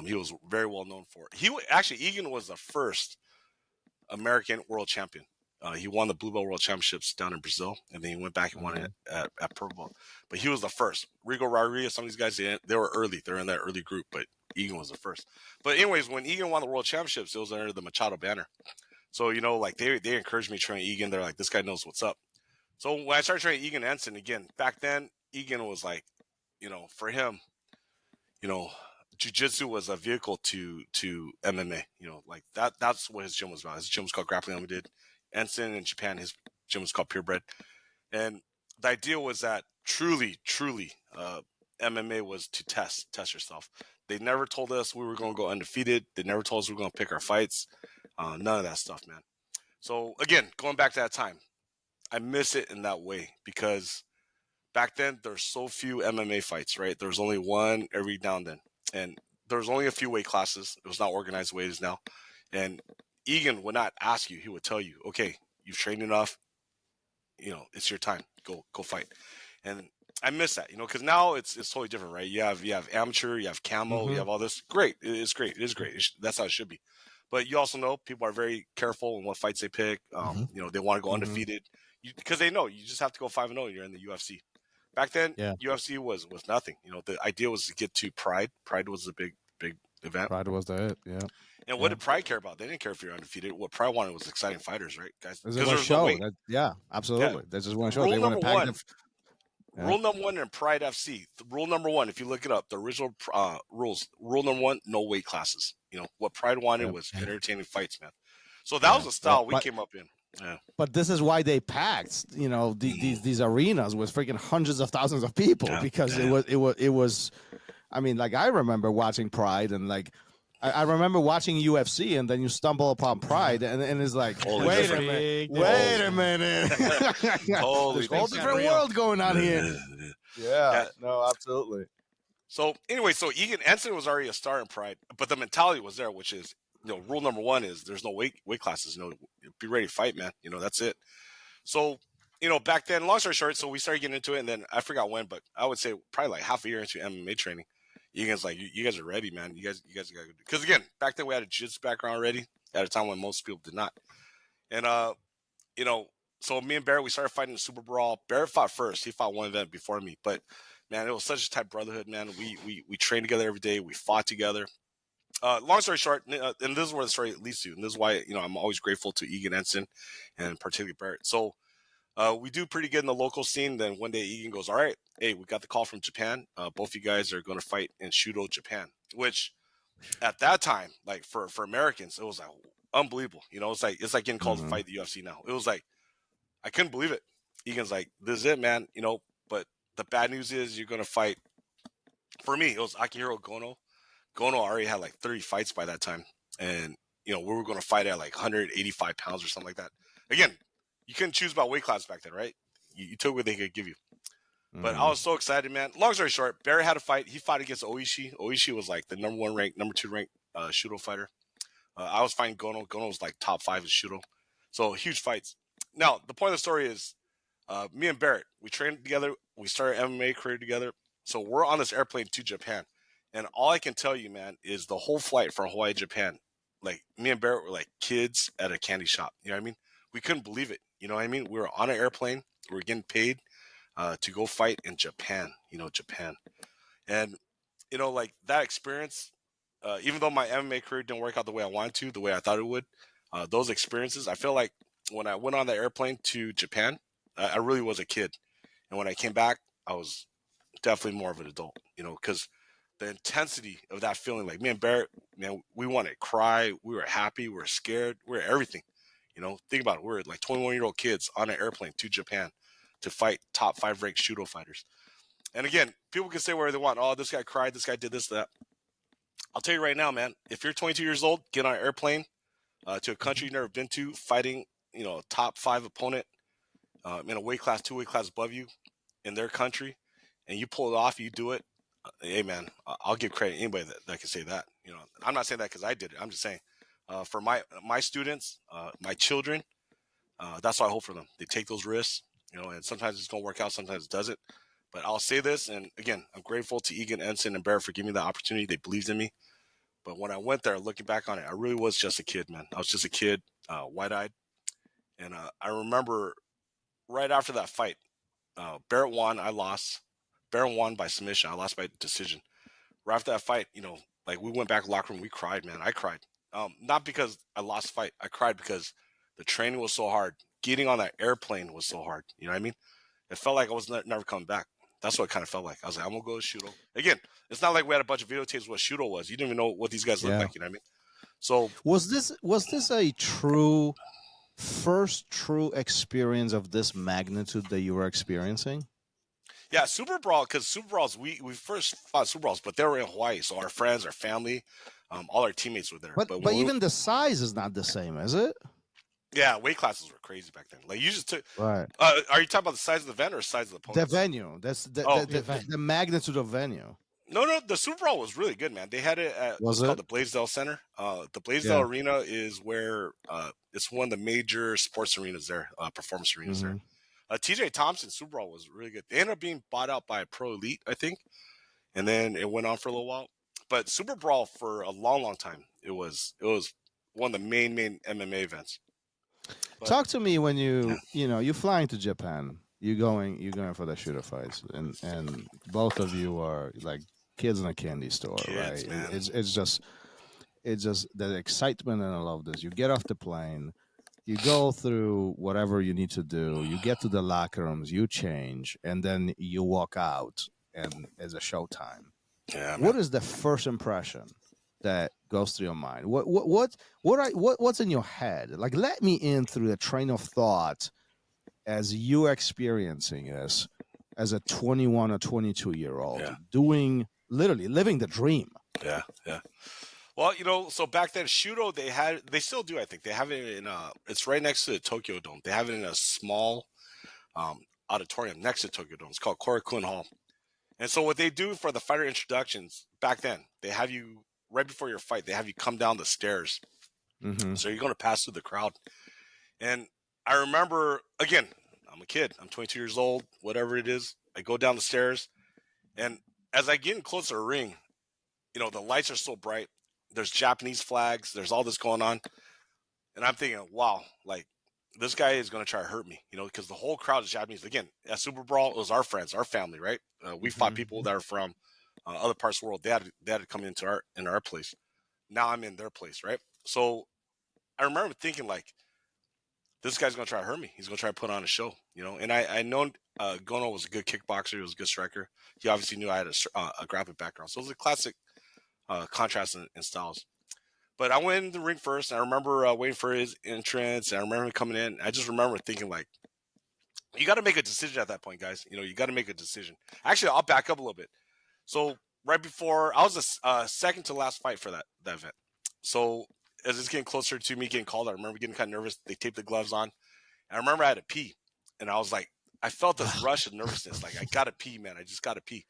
He was very well known for it. Actually, Egan was the first American world champion. He won the Blue Belt World Championships down in Brazil, and then he went back and won it at Purple Belt. But he was the first. Rigo Rodriguez, some of these guys, they were early. They were in that early group, but Egan was the first. But anyways, when Egan won the World Championships, it was under the Machado banner. So, like they encouraged me to train Egan. They're like, this guy knows what's up. So when I started training Egan Ensign, again, back then, Egan was like, for him, Jiu-Jitsu was a vehicle to MMA. Like that's what his gym was about. His gym was called Grappling Unlimited. Ensign in Japan, his gym was called Purebred. And the idea was that truly, MMA was to test yourself. They never told us we were going to go undefeated. They never told us we were going to pick our fights. None of that stuff, man. So again, going back to that time, I miss it in that way because back then there's so few MMA fights, right? There was only one every now and then. And there was only a few weight classes. It was not organized the way it is now. And Egan would not ask you. He would tell you, okay, you've trained enough. It's your time. Go fight. And I miss that, because now it's totally different, right? You have amateur, you have camo, you have all this. Great. It is great. That's how it should be. But you also know people are very careful in what fights they pick. They want to go undefeated because they know you just have to go 5-0. You're in the UFC. Back then, UFC was nothing. The idea was to get to Pride. Pride was a big event. Pride was it, yeah. And what did Pride care about? They didn't care if you're undefeated. What Pride wanted was exciting fighters, right, guys? They just want to show. Yeah, absolutely. Yeah. They just want to show. They want to pack Rule number one in Pride FC. Rule number one, if you look it up, the original rules. Rule number one: no weight classes. What Pride wanted was entertaining fights, man. So that was the style we came up in. Yeah. But this is why they packed, these arenas with freaking hundreds of thousands of people because it was. I mean, like I remember watching Pride and like. I remember watching UFC, and then you stumble upon Pride, and it's like, wait a minute. Holy There's a whole different world going on here. Yeah, no, absolutely. So anyway, Egan Ensign was already a star in Pride, but the mentality was there, which is, rule number one is there's no weight classes. Be ready to fight, man. That's it. So, back then, long story short, so we started getting into it, and then I forgot when, but I would say probably like half a year into MMA training. Egan's like, you guys are ready, man. You guys got to go. Because again, back then we had a jiu-jitsu background already at a time when most people did not. And, so me and Barrett, we started fighting the Superbrawl. Barrett fought first. He fought one event before me. But, man, it was such a tight brotherhood, man. We trained together every day. We fought together. Long story short, and this is where the story leads to. And this is why, I'm always grateful to Egan Ensign and particularly Barrett. So, we do pretty good in the local scene. Then one day Egan goes, all right, hey, we got the call from Japan. Both you guys are going to fight in Shudo, Japan, which at that time, like for Americans, it was like unbelievable. It's like getting called to fight the UFC now. It was like, I couldn't believe it. Egan's like, this is it, man. But the bad news is you're going to fight. For me, it was Akihiro Gono. Gono already had like 30 fights by that time. And, we were going to fight at like 185 pounds or something like that. Again, you couldn't choose about weight class back then, right? You took what they could give you. But I was so excited, man. Long story short, Barry had a fight. He fought against Oishi. Oishi was like the number 1 ranked, number 2 ranked Shudo fighter. I was fighting Gono. Gono was like top 5 in Shudo. So huge fights. Now, the point of the story is me and Barrett, we trained together. We started MMA career together. So we're on this airplane to Japan. And all I can tell you, man, is the whole flight from Hawaii to Japan, like me and Barrett were like kids at a candy shop. You know what I mean? We couldn't believe it. You know what I mean? We were on an airplane. We were getting paid to go fight in Japan, Japan. And, like that experience, even though my MMA career didn't work out the way I wanted to, the way I thought it would, those experiences, I feel like when I went on the airplane to Japan, I really was a kid. And when I came back, I was definitely more of an adult, because the intensity of that feeling, like me and Barrett, man, we wanted to cry. We were happy. We were scared. We were everything. Think about it. We're like 21-year-old kids on an airplane to Japan to fight top 5 ranked Shudo fighters. And again, people can say whatever they want. Oh, this guy cried. This guy did this, that. I'll tell you right now, man, if you're 22 years old, get on an airplane to a country you've never been to, fighting, a top 5 opponent in a weight class, 2 weight class above you. in their country, and you pull it off, you do it. Hey man, I'll give credit to anybody that can say that. You know, I'm not saying that because I did it. I'm just saying for my students, my children, that's what I hope for them. They take those risks, you know, and sometimes it's gonna work out, sometimes it doesn't. But I'll say this, and again, I'm grateful to Egan, Ensign, and Barrett for giving me the opportunity. They believed in me. But when I went there, looking back on it, I really was just a kid, man. I was just a kid, wide-eyed. And I remember right after that fight, Barrett won. I lost. Barrett won by submission. I lost by decision. Right after that fight, you know, like we went back to the locker room. We cried, man. I cried. Not because I lost the fight. I cried because the training was so hard. Getting on that airplane was so hard. You know what I mean? It felt like I was never coming back. That's what it kind of felt like. I was like, I'm going to go to Shudo. Again, it's not like we had a bunch of videotapes of what Shudo was. You didn't even know what these guys looked like. You know what I mean? So was this a first true experience of this magnitude that you were experiencing? Yeah, Superbrawl, because Superbrawls, we first fought Superbrawls, but they were in Hawaii. So our friends, our family, all our teammates were there. But even the size is not the same, is it? Yeah, weight classes were crazy back then. Like you just took. Right. Are you talking about the size of the event or the size of the opponent? The venue. That's the magnitude of venue. No, the Superbrawl was really good, man. They had it at what's called the Blaisdell Center. The Blaisdell Arena is where it's one of the major sports arenas there, performance arenas there. TJ Thompson Superbrawl was really good. They ended up being bought out by Pro Elite, I think, and then it went on for a little while. But Superbrawl for a long, long time, it was one of the main MMA events. But, talk to me when you're flying to Japan. You're going for the shooter fights, and both of you are like kids in a candy store, right? Man. It's just the excitement, and I love this. You get off the plane, you go through whatever you need to do, you get to the locker rooms, you change, and then you walk out, and it's a showtime. Yeah, what is the first impression that goes through your mind? What's in your head? Like, let me in through the train of thought as you experiencing this as a 21 or 22-year-old, literally living the dream. Yeah. Well, so back then, Shudo, they still do, I think. They have it in, it's right next to the Tokyo Dome. They have it in a small auditorium next to Tokyo Dome. It's called Korakuen Hall. And so what they do for the fighter introductions, back then, they have you, right before your fight, they have you come down the stairs. Mm-hmm. So you're going to pass through the crowd. And I remember, again, I'm a kid. I'm 22 years old, whatever it is. I go down the stairs. And as I get in closer to the ring, the lights are so bright. There's Japanese flags. There's all this going on. And I'm thinking, wow, like, this guy is going to try to hurt me, because the whole crowd is Japanese. Again, at Superbrawl, it was our friends, our family, right? We fought people that are from other parts of the world. They had to come into our place. Now I'm in their place, right? So I remember thinking, like, this guy's going to try to hurt me. He's going to try to put on a show, And I know Gono was a good kickboxer. He was a good striker. He obviously knew I had a grappling background. So it was a classic contrast in styles. But I went in the ring first. And I remember waiting for his entrance. And I remember him coming in. I just remember thinking, like, you got to make a decision at that point, guys. You got to make a decision. Actually, I'll back up a little bit. So right before, I was the second to last fight for that event. So as it's getting closer to me getting called, I remember getting kind of nervous. They taped the gloves on. And I remember I had to pee. And I was like, I felt this rush of nervousness. Like, I got to pee, man. I just got to pee.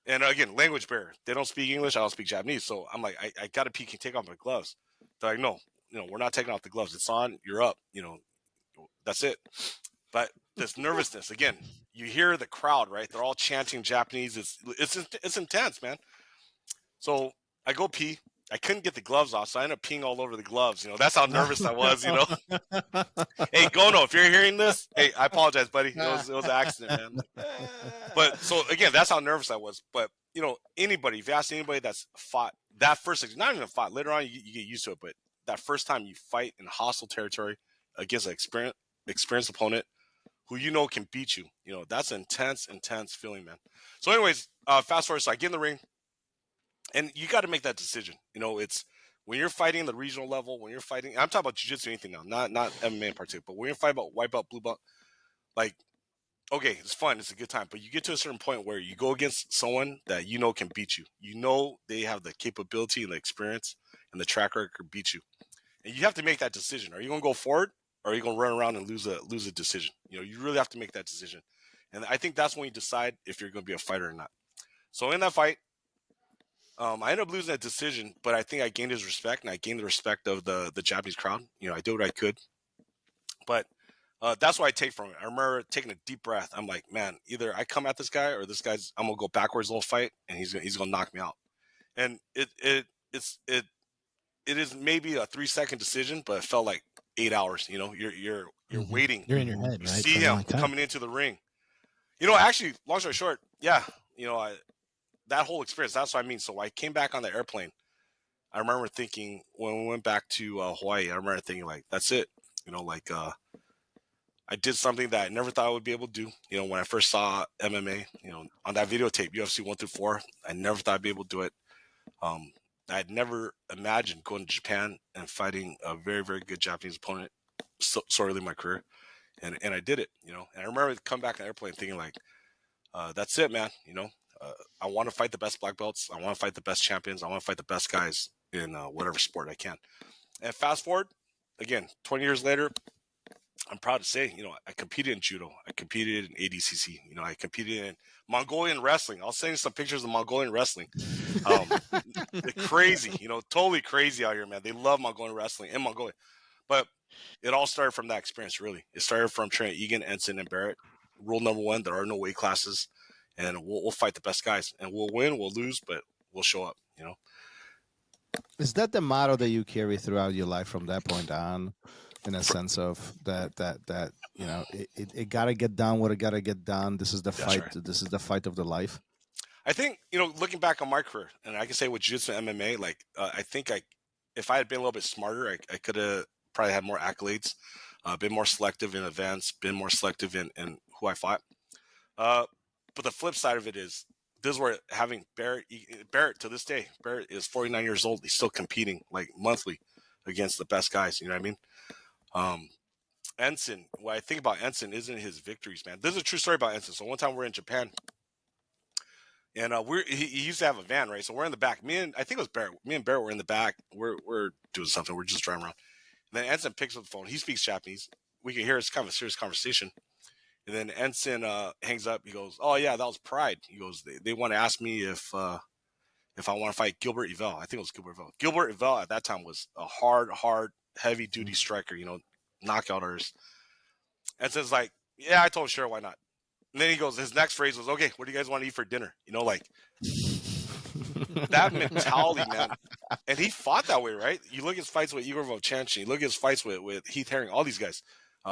And again, language barrier. They don't speak English. I don't speak Japanese. So I'm like, I got to pee. Can you take off my gloves? They're like, no, we're not taking off the gloves. It's on. You're up. That's it. But this nervousness, again, you hear the crowd, right? They're all chanting Japanese. It's intense, man. So I go pee. I couldn't get the gloves off, so I ended up peeing all over the gloves. That's how nervous I was, Hey, Gono, if you're hearing this, hey, I apologize, buddy. It was an accident, man. But so again, that's how nervous I was. But anybody, if you ask anybody that's fought that first, not even fought, later on you get used to it, but that first time you fight in hostile territory against an experienced opponent who can beat you, that's an intense feeling, man. So anyways, fast forward, so I get in the ring. And you got to make that decision. It's when you're fighting the regional level, when you're fighting, I'm talking about jiu-jitsu, anything now, not MMA in particular, but when you're fighting about white belt, blue belt, like, okay, it's fun, it's a good time, but you get to a certain point where you go against someone that can beat you. They have the capability and the experience and the track record to beat you. And you have to make that decision. Are you going to go forward or are you going to run around and lose a decision? You really have to make that decision. And I think that's when you decide if you're going to be a fighter or not. So in that fight, I ended up losing that decision, but I think I gained his respect, and I gained the respect of the Japanese crowd. You know, I did what I could. But that's what I take from it. I remember taking a deep breath. I'm like, man, either I come at this guy, or this guy's, I'm gonna go backwards a little fight, and he's gonna knock me out. And it is maybe a 3-second decision, but it felt like 8 hours. You know, you're waiting. You're in your head, You right? see for a him long time. coming into the ring. You know, actually, long story short, yeah, you know, that whole experience. That's what I mean. So I came back on the airplane. I remember thinking when we went back to Hawaii, I remember thinking like, that's it. You know, like I did something that I never thought I would be able to do. You know, when I first saw MMA, you know, on that videotape, UFC 1 through 4, I never thought I'd be able to do it. I had never imagined going to Japan and fighting a very, very good Japanese opponent so early in my career. And I did it, you know. And I remember coming back on the airplane thinking like, that's it, man. You know, I want to fight the best black belts. I want to fight the best champions. I want to fight the best guys in whatever sport I can. And fast forward, again, 20 years later, I'm proud to say, you know, I competed in judo. I competed in ADCC. You know, I competed in Mongolian wrestling. I'll send you some pictures of Mongolian wrestling. They're crazy, you know, totally crazy out here, man. They love Mongolian wrestling in Mongolia. But it all started from that experience, really. It started from training Egan, Ensign, and Barrett. Rule number 1, there are no weight classes. And we'll fight the best guys. And we'll win, we'll lose, but we'll show up, you know. Is that the motto that you carry throughout your life from that point on, in a sense of that you know, it gotta get done what it gotta get done. This is the fight. Right. This is the fight of the life. I think, you know, looking back on my career, and I can say with Jiu-Jitsu and MMA, like I think if I had been a little bit smarter, I could have probably had more accolades, been more selective in events, been more selective in who I fought. But the flip side of it is, this is where having Barrett to this day, Barrett is 49 years old. He's still competing like monthly against the best guys. You know what I mean? Ensign, what I think about Ensign isn't his victories, man. This is a true story about Ensign. So one time we're in Japan, and he used to have a van, right? So we're in the back. Me and Barrett were in the back. We're doing something. We're just driving around. And then Ensign picks up the phone. He speaks Japanese. We can hear it's kind of a serious conversation. And then Ensign hangs up. He goes, "Oh yeah, that was Pride." He goes, "They want to ask me if I want to fight Gilbert Yvel." I think it was Gilbert Yvel. Gilbert Yvel at that time was a hard, heavy duty striker. You know, knockout artist. Ensign's like, "Yeah," I told him, "Sure, why not?" And then he goes, his next phrase was, "Okay, what do you guys want to eat for dinner?" You know, like that mentality, man. And he fought that way, right? You look at his fights with Igor Vovchanchyn, you look at his fights with Heath Herring, all these guys,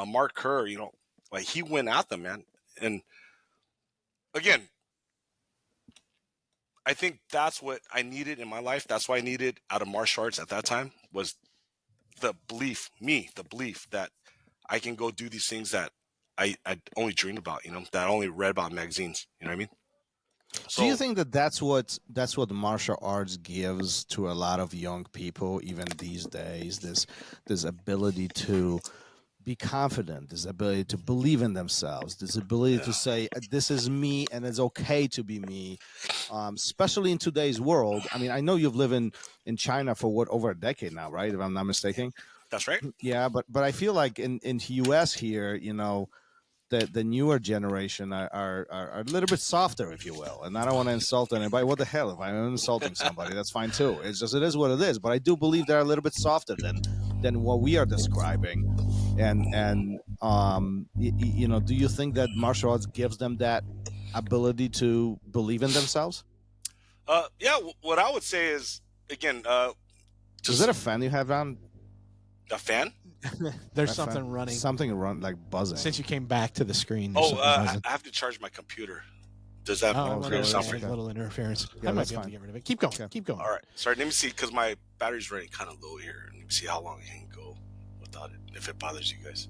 Mark Kerr, you know, like he went at them, man. And again, I think that's what I needed in my life. That's what I needed out of martial arts at that time, was the belief that I can go do these things that I only dreamed about, you know, that I only read about in magazines. You know what I mean? So, Do you think that that's what martial arts gives to a lot of young people, even these days? This ability to be confident, this ability to believe in themselves, this ability to say, "This is me, and it's okay to be me," especially in today's world. I mean, I know you've lived in China for over a decade now, right? If I'm not mistaken. That's right. Yeah, but I feel like in the U.S. here, you know, the newer generation are a little bit softer, if you will. And I don't want to insult anybody. What the hell? If I'm insulting somebody, that's fine too. It's just, it is what it is. But I do believe they're a little bit softer than what we are describing. And you know, do you think that martial arts gives them that ability to believe in themselves? Yeah. What I would say is, again, Is that a fan you have on? A fan? There's something running. Something like buzzing. Since you came back to the screen. I have to charge my computer. Does that a sound for you? little interference? Yeah, I might that's be able to fine. get rid of it. Keep going. Okay. Keep going. All right. Sorry, let me see, because my battery's running kind of low here. Let me see how long I can go without it, if it bothers you guys.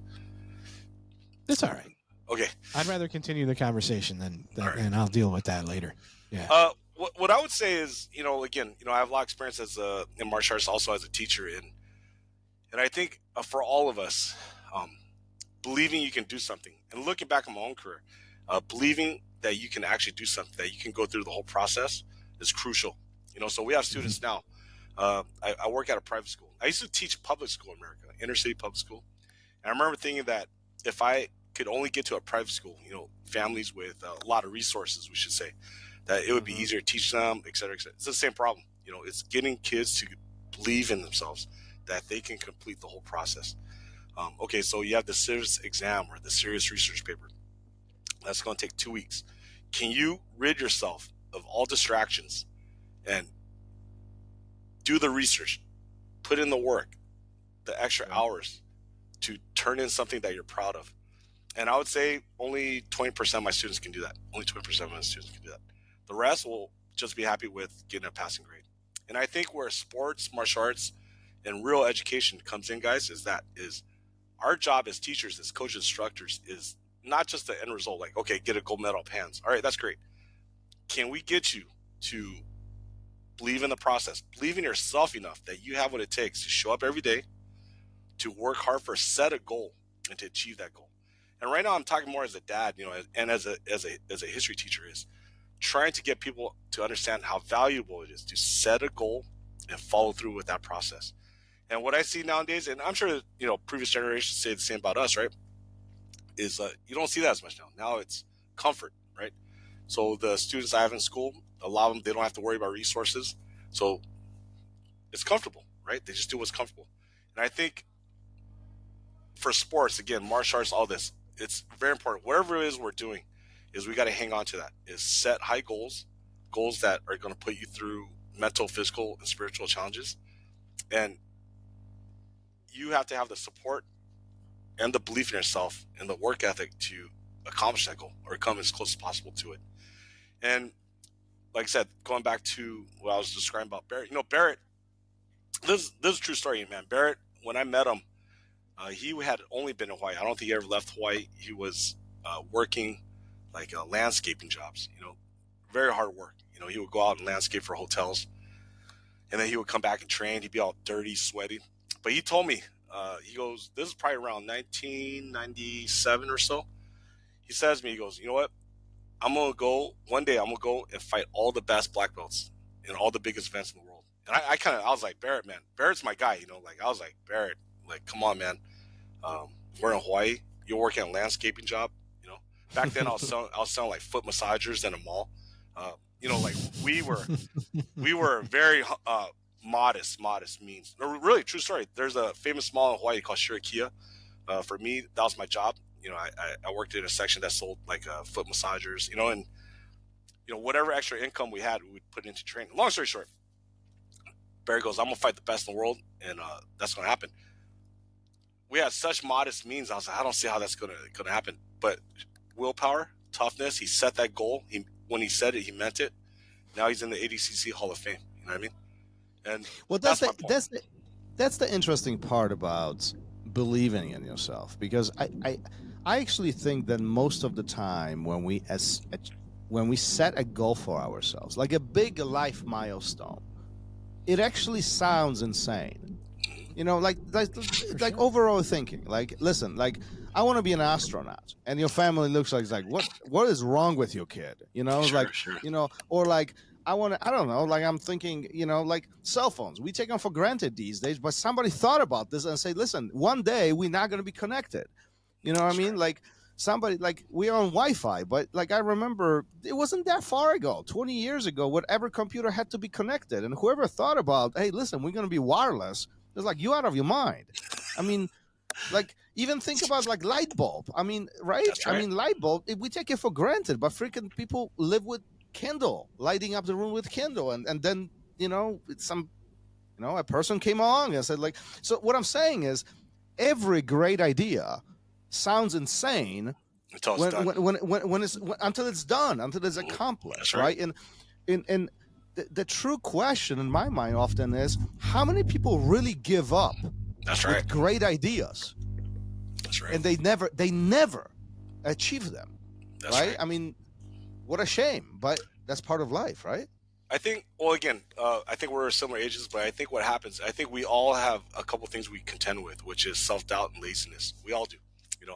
It's all right. Okay. I'd rather continue the conversation than right. and I'll deal with that later. Yeah. What I would say is, you know, again, you know, I have a lot of experience as in martial arts, also as a teacher, and I think for all of us, believing you can do something, and looking back on my own career, believing that you can actually do something, that you can go through the whole process, is crucial. You know, so we have students now. I work at a private school. I used to teach public school in America, inner city public school. And I remember thinking that if I could only get to a private school, families with a lot of resources, we should say, that it would be easier to teach them, et cetera, et cetera. It's the same problem. It's getting kids to believe in themselves that they can complete the whole process. Okay, so you have the serious exam or the serious research paper. That's going to take 2 weeks. Can you rid yourself of all distractions and do the research, put in the work, the extra hours to turn in something that you're proud of? And I would say only 20% of my students can do that. Only 20% of my students can do that. The rest will just be happy with getting a passing grade. And I think where sports, martial arts, and real education comes in, guys, is our job as teachers, as coaches, instructors, is not just the end result, like, okay, get a gold medal hands. All right, that's great. Can we get you to believe in the process, believe in yourself enough that you have what it takes to show up every day, to work hard for set a goal and to achieve that goal? And right now I'm talking more as a dad, and as a history teacher, is trying to get people to understand how valuable it is to set a goal and follow through with that process. And what I see nowadays, and I'm sure previous generations say the same about us, right, is you don't see that as much now. Now it's comfort, right? So the students I have in school, a lot of them, they don't have to worry about resources. So it's comfortable, right? They just do what's comfortable. And I think for sports, again, martial arts, all this, it's very important. Whatever it is we're doing, is we got to hang on to that, is set high goals that are going to put you through mental, physical, and spiritual challenges. And you have to have the support and the belief in yourself and the work ethic to accomplish that goal or come as close as possible to it. And like I said, going back to what I was describing about Barrett, Barrett, this is a true story, man. Barrett, when I met him, he had only been in Hawaii. I don't think he ever left Hawaii. He was working like landscaping jobs, very hard work. He would go out and landscape for hotels, and then he would come back and train. He'd be all dirty, sweaty. But he told me, he goes, this is probably around 1997 or so. He says to me, he goes, you know what? One day I'm going to go and fight all the best black belts in all the biggest events in the world. And I was like, Barrett, man, Barrett's my guy, I was like, Barrett, like, come on, man. We're in Hawaii. You're working a landscaping job, Back then I was selling like foot massagers in a mall. Like we were very modest means. No, really, true story. There's a famous mall in Hawaii called Shirakia. For me, that was my job. I worked in a section that sold like foot massagers, and whatever extra income we had, we would put into training. Long story short, Barry goes, I'm gonna fight the best in the world, and that's gonna happen. We had such modest means. I was like, I don't see how that's gonna happen. But willpower, toughness. He set that goal. When he said it, he meant it. Now he's in the ADCC Hall of Fame. You know what I mean? And well, that's the interesting part about believing in yourself, because I actually think that most of the time when we set a goal for ourselves, like a big life milestone, it actually sounds insane. Like overall thinking. Like, listen, like, I want to be an astronaut, and your family looks like what is wrong with your kid? Sure. Or like, I don't know, like, I'm thinking, like cell phones, we take them for granted these days, but somebody thought about this and say, listen, one day we're not going to be connected. You know what I mean? Like, somebody, like, we're on Wi-Fi, but like, I remember it wasn't that far ago, 20 years ago, when every computer had to be connected, and whoever thought about, hey, listen, we're going to be wireless, it's like, you out of your mind. I mean, like, even think about like light bulb. I mean, right? I mean, light bulb, we take it for granted, but freaking people live with Kindle, lighting up the room with Kindle, and then a person came along and said, like, so what I'm saying is, every great idea sounds insane until it's done, until it's accomplished, right? And the true question in my mind often is, how many people really give up with great ideas? That's right. And they never achieve them. That's right? I mean, what a shame, but that's part of life, right? I think, well, again, I think we're similar ages, but I think what happens, I think we all have a couple things we contend with, which is self-doubt and laziness. We all do.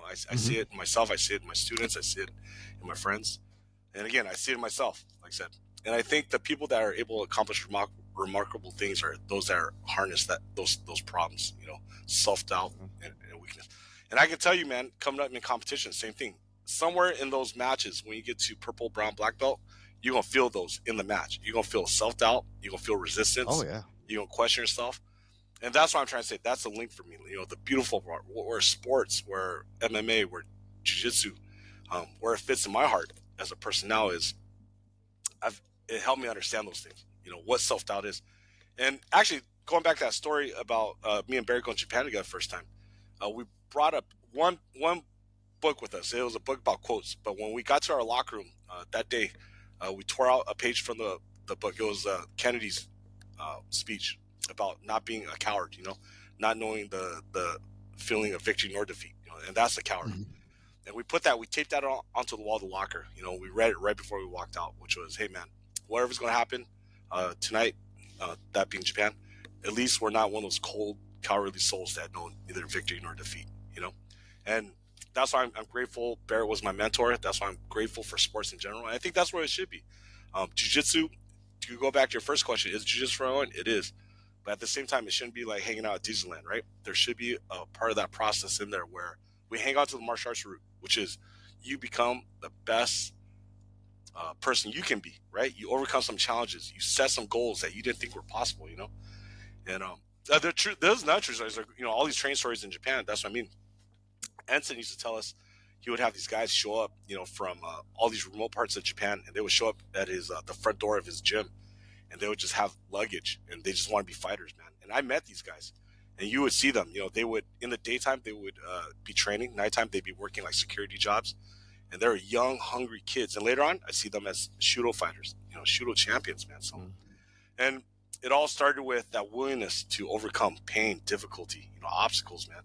I see it in myself. I see it in my students. I see it in my friends. And again, I see it in myself, like I said. And I think the people that are able to accomplish remarkable things are those that are harness those problems, self-doubt and weakness. And I can tell you, man, coming up in competition, same thing. Somewhere in those matches, when you get to purple, brown, black belt, you're going to feel those in the match. You're going to feel self-doubt. You're going to feel resistance. Oh, yeah. You're going to question yourself. And that's what I'm trying to say. That's the link for me. The beautiful part, where sports, where MMA, where Jiu-Jitsu, where it fits in my heart as a person now is it helped me understand those things, what self-doubt is. And actually, going back to that story about me and Barry going to Japan together the first time, we brought up one book with us. It was a book about quotes. But when we got to our locker room that day, we tore out a page from the book. It was Kennedy's speech about not being a coward, not knowing the feeling of victory nor defeat, and that's a coward. Mm-hmm. And we taped that onto the wall of the locker. We read it right before we walked out, which was, hey, man, whatever's going to happen tonight, that being Japan, at least we're not one of those cold, cowardly souls that know neither victory nor defeat, And that's why I'm grateful. Barrett was my mentor. That's why I'm grateful for sports in general. And I think that's where it should be. Jiu-Jitsu, to go back to your first question, is Jiu-Jitsu for everyone? It is. But at the same time, it shouldn't be like hanging out at Disneyland, right? There should be a part of that process in there where we hang out to the martial arts route, which is you become the best person you can be, right? You overcome some challenges. You set some goals that you didn't think were possible, And there's another true stories, all these training stories in Japan. That's what I mean. Ensign used to tell us he would have these guys show up, from all these remote parts of Japan, and they would show up at his the front door of his gym, and they would just have luggage, and they just want to be fighters, man. And I met these guys, and you would see them. They would, in the daytime, they would be training. Nighttime, they'd be working like security jobs, and they're young, hungry kids. And later on, I see them as Shudo fighters, Shudo champions, man. So, and it all started with that willingness to overcome pain, difficulty, obstacles, man.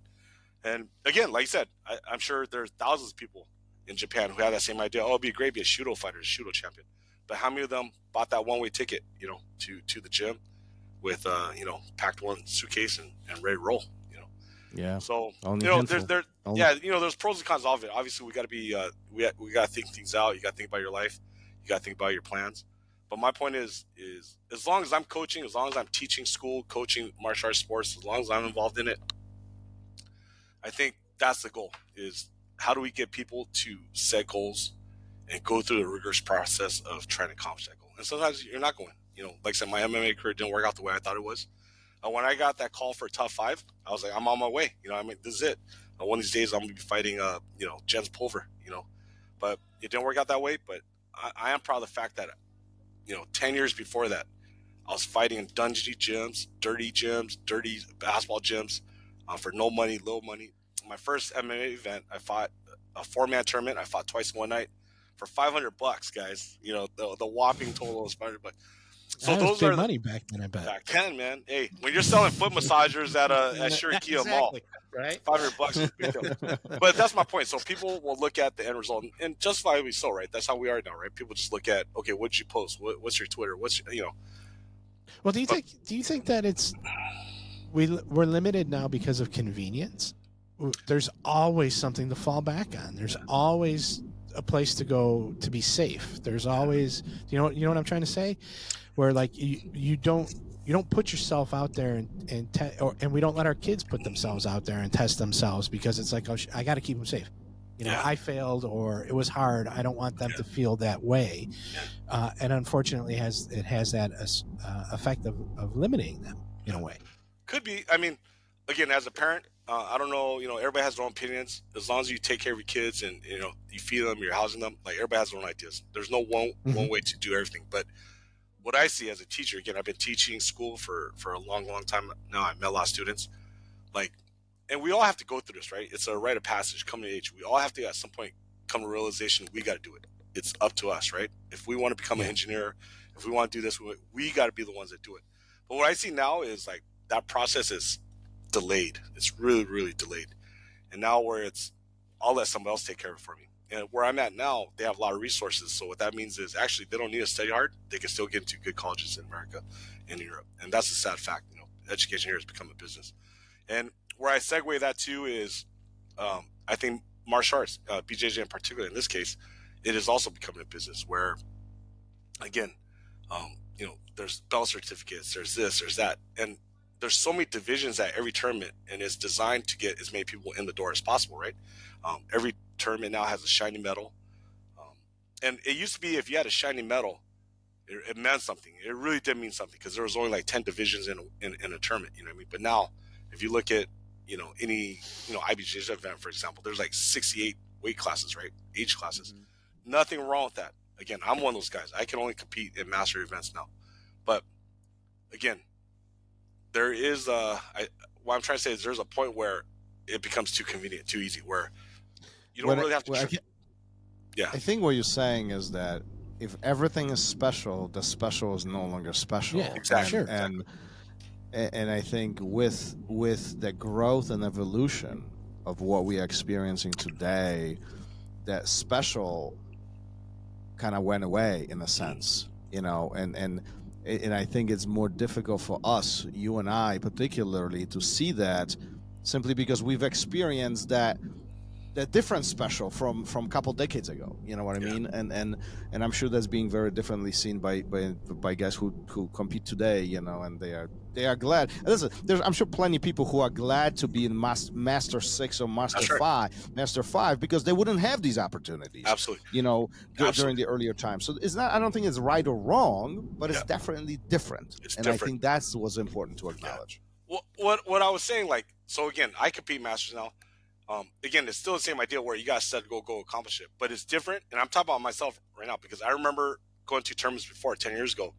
And again, like I said, I'm sure there's thousands of people in Japan who have that same idea. Oh, it'd be great to be a Shudo fighter, a Shudo champion. But how many of them bought that one-way ticket, to the gym with, packed one suitcase and ready to roll, Yeah. So, Only there's pros and cons of it. Obviously, we got to be, we got to think things out. You got to think about your life. You got to think about your plans. But my point is as long as I'm coaching, as long as I'm teaching school, coaching martial arts sports, as long as I'm involved in it, I think that's the goal, is how do we get people to set goals and go through the rigorous process of trying to accomplish that goal. And sometimes you're not going, like I said, my MMA career didn't work out the way I thought it was. When I got that call for a top 5, I was like, I'm on my way. This is it. One of these days I'm going to be fighting, Jens Pulver, but it didn't work out that way. But I am proud of the fact that, 10 years before that, I was fighting in dungy gyms, dirty basketball gyms, for no money, low money. My first MMA event, I fought a 4-man tournament. I fought twice in one night for $500, guys. The whopping total was $500. So that those was are money back then, I bet. Back then, man. Hey, when you're selling foot massagers at Shirikia Mall, right? $500 is a big deal. But that's my point. So people will look at the end result, and justifiably so, right? That's how we are now, right? People just look at, okay, what did you post? What's your Twitter? Well, do you think that we're limited now because of convenience? There's always something to fall back on. There's always a place to go to be safe. There's always, you know what I'm trying to say? Where like you don't put yourself out there and we don't let our kids put themselves out there and test themselves because it's like, oh, I got to keep them safe. I failed or it was hard. I don't want them to feel that way. And unfortunately it has that effect of limiting them in a way. Could be. I mean, again, as a parent, I don't know, everybody has their own opinions. As long as you take care of your kids and, you feed them, you're housing them, like everybody has their own ideas. There's no one way to do everything. But what I see as a teacher, again, I've been teaching school for a long, long time now. I've met a lot of students, and we all have to go through this, right? It's a rite of passage, coming of age. We all have to, at some point, come to realization we got to do it. It's up to us, right? If we want to become an engineer, if we want to do this, we got to be the ones that do it. But what I see now is like that process is delayed. It's really, really delayed. And now I'll let somebody else take care of it for me. And where I'm at now, they have a lot of resources. So what that means is actually they don't need to study hard. They can still get into good colleges in America and Europe. And that's a sad fact. Education here has become a business. And where I segue that to is I think martial arts, BJJ in particular, in this case, it is also becoming a business where, again, there's belt certificates, there's this, there's that. And there's so many divisions at every tournament, and it's designed to get as many people in the door as possible, right? Every tournament now has a shiny medal. And it used to be if you had a shiny medal, it meant something. It really did mean something because there was only like 10 divisions in a tournament, you know what I mean? But now, if you look at, any, IBJJ event, for example, there's like 68 weight classes, right? Age classes. Mm-hmm. Nothing wrong with that. Again, I'm one of those guys. I can only compete in mastery events now. But again, there is what I'm trying to say is there's a point where it becomes too convenient, too easy, where you don't really have to. I think what you're saying is that if everything is special, the special is no longer special. Yeah, exactly. And I think with the growth and evolution of what we are experiencing today, that special kind of went away in a sense, and I think it's more difficult for us, you and I particularly, to see that simply because we've experienced that different special from a couple decades ago. You know what I mean? And I'm sure that's being very differently seen by guys who compete today. And they are glad. Listen, I'm sure plenty of people who are glad to be in Master 6 or Master 5 because they wouldn't have these opportunities. Absolutely. During the earlier times. So it's not. I don't think it's right or wrong, but it's definitely different. It's different. I think that's what's important to acknowledge. Yeah. What I was saying, so again, I compete Masters now. Again, it's still the same idea where you got to set go accomplish it, but it's different. And I'm talking about myself right now because I remember going to tournaments before 10 years ago.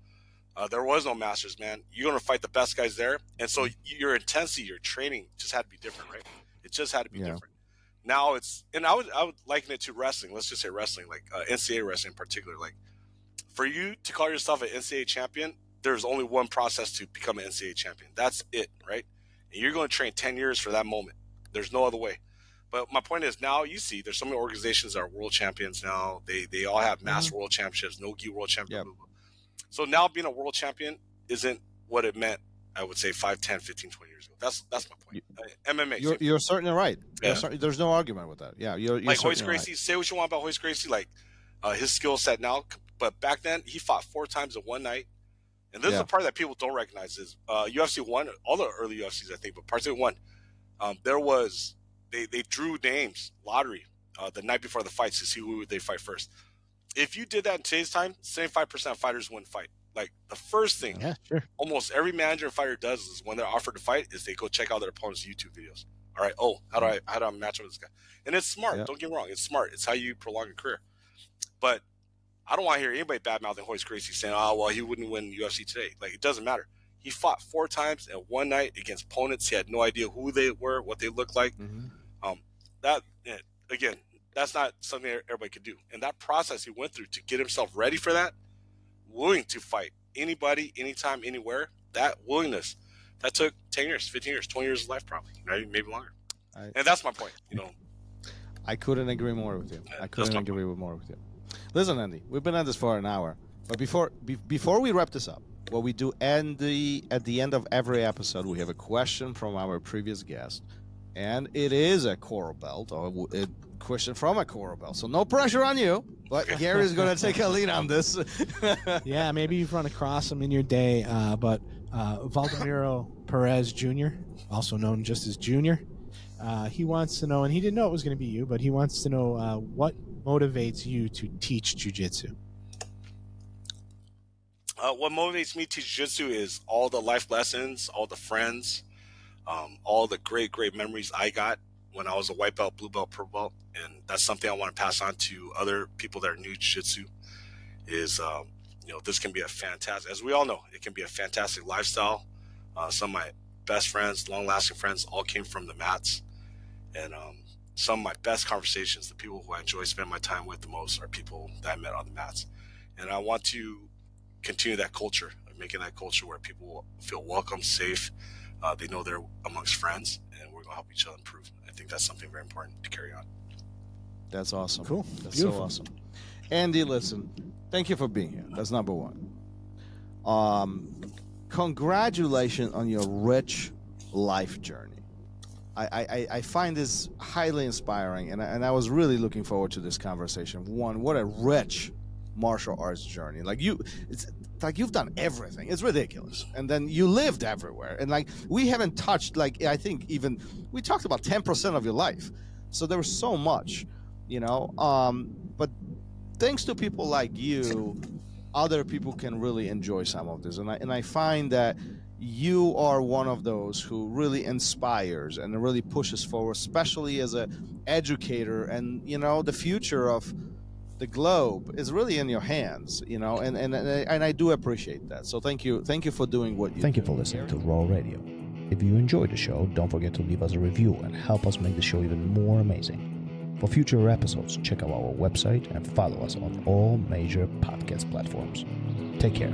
There was no Masters, man. You're going to fight the best guys there. And so your intensity, your training just had to be different, right? It just had to be different. Now I would liken it to wrestling. Let's just say wrestling, like NCAA wrestling in particular. Like for you to call yourself an NCAA champion, there's only one process to become an NCAA champion. That's it, right? And you're going to train 10 years for that moment. There's no other way. But my point is now you see there's so many organizations that are world champions now. They all have master world championships, no-gi world champion. Blah, blah, blah. So now being a world champion isn't what it meant, I would say, 5, 10, 15, 20 years ago. That's my point. MMA. You're certainly right. Yeah. There's no argument with that. Yeah, you're like Hoist Gracie. Right. Say what you want about Hoist Gracie, like his skill set now. But back then, he fought 4 times in one night. And this is the part that people don't recognize is UFC 1, all the early UFCs, I think, but part 1, there was... They drew names, lottery, the night before the fights to see who they fight first. If you did that in today's time, 75% of fighters wouldn't fight. Like the first thing almost every manager and fighter does is when they're offered to fight is they go check out their opponent's YouTube videos. All right, how do I match up with this guy? And it's smart. Don't get me wrong, it's smart. It's how you prolong your career. But I don't want to hear anybody bad-mouthing Hoist Gracie saying, he wouldn't win UFC today. Like, it doesn't matter. He fought 4 times in one night against opponents. He had no idea who they were, what they looked like. Again, that's not something everybody could do. And that process he went through to get himself ready for that, willing to fight anybody, anytime, anywhere, that willingness, that took 10 years, 15 years, 20 years of life probably, maybe longer. And that's my point, I couldn't agree more with you. I couldn't agree more with you. Listen, Andy, we've been at this for an hour. But before we wrap this up, what we do at the end of every episode, we have a question from our previous guest. And it is a coral belt, or a question from a coral belt. So no pressure on you, but Gary's going to take a lead on this. Yeah, maybe you've run across him in your day, but Waldomiro Perez Jr., also known just as Junior, he wants to know, and he didn't know it was going to be you, but he wants to know what motivates you to teach Jiu-Jitsu. What motivates me to teach Jiu-Jitsu is all the life lessons, all the friends, all the great memories I got when I was a white belt, blue belt, purple belt, and that's something I want to pass on to other people that are new to Jiu-Jitsu. Is this can be a fantastic, as we all know, it can be a fantastic lifestyle. Some of my best friends, long-lasting friends, all came from the mats, and some of my best conversations, the people who I enjoy spending my time with the most, are people that I met on the mats, and I want to continue that culture of making that culture where people feel welcome, safe. They know they're amongst friends, and we're going to help each other improve. I think that's something very important to carry on. That's awesome. Cool. That's Beautiful. So awesome. Andy, listen, thank you for being here. That's number one. Congratulations on your rich life journey. I find this highly inspiring, and I was really looking forward to this conversation. One, what a rich martial arts journey. Like it's like you've done everything. It's ridiculous. And then you lived everywhere. And like we haven't touched, like, I think even we talked about 10% of your life. So there was so much, but thanks to people like you, other people can really enjoy some of this. And I find that you are one of those who really inspires and really pushes forward, especially as an educator. And the future of the globe is really in your hands, and I do appreciate that. So thank you for doing what you do. Thank you for listening to RŌL Radio. If you enjoyed the show, don't forget to leave us a review and help us make the show even more amazing. For future episodes, check out our website and follow us on all major podcast platforms. Take care.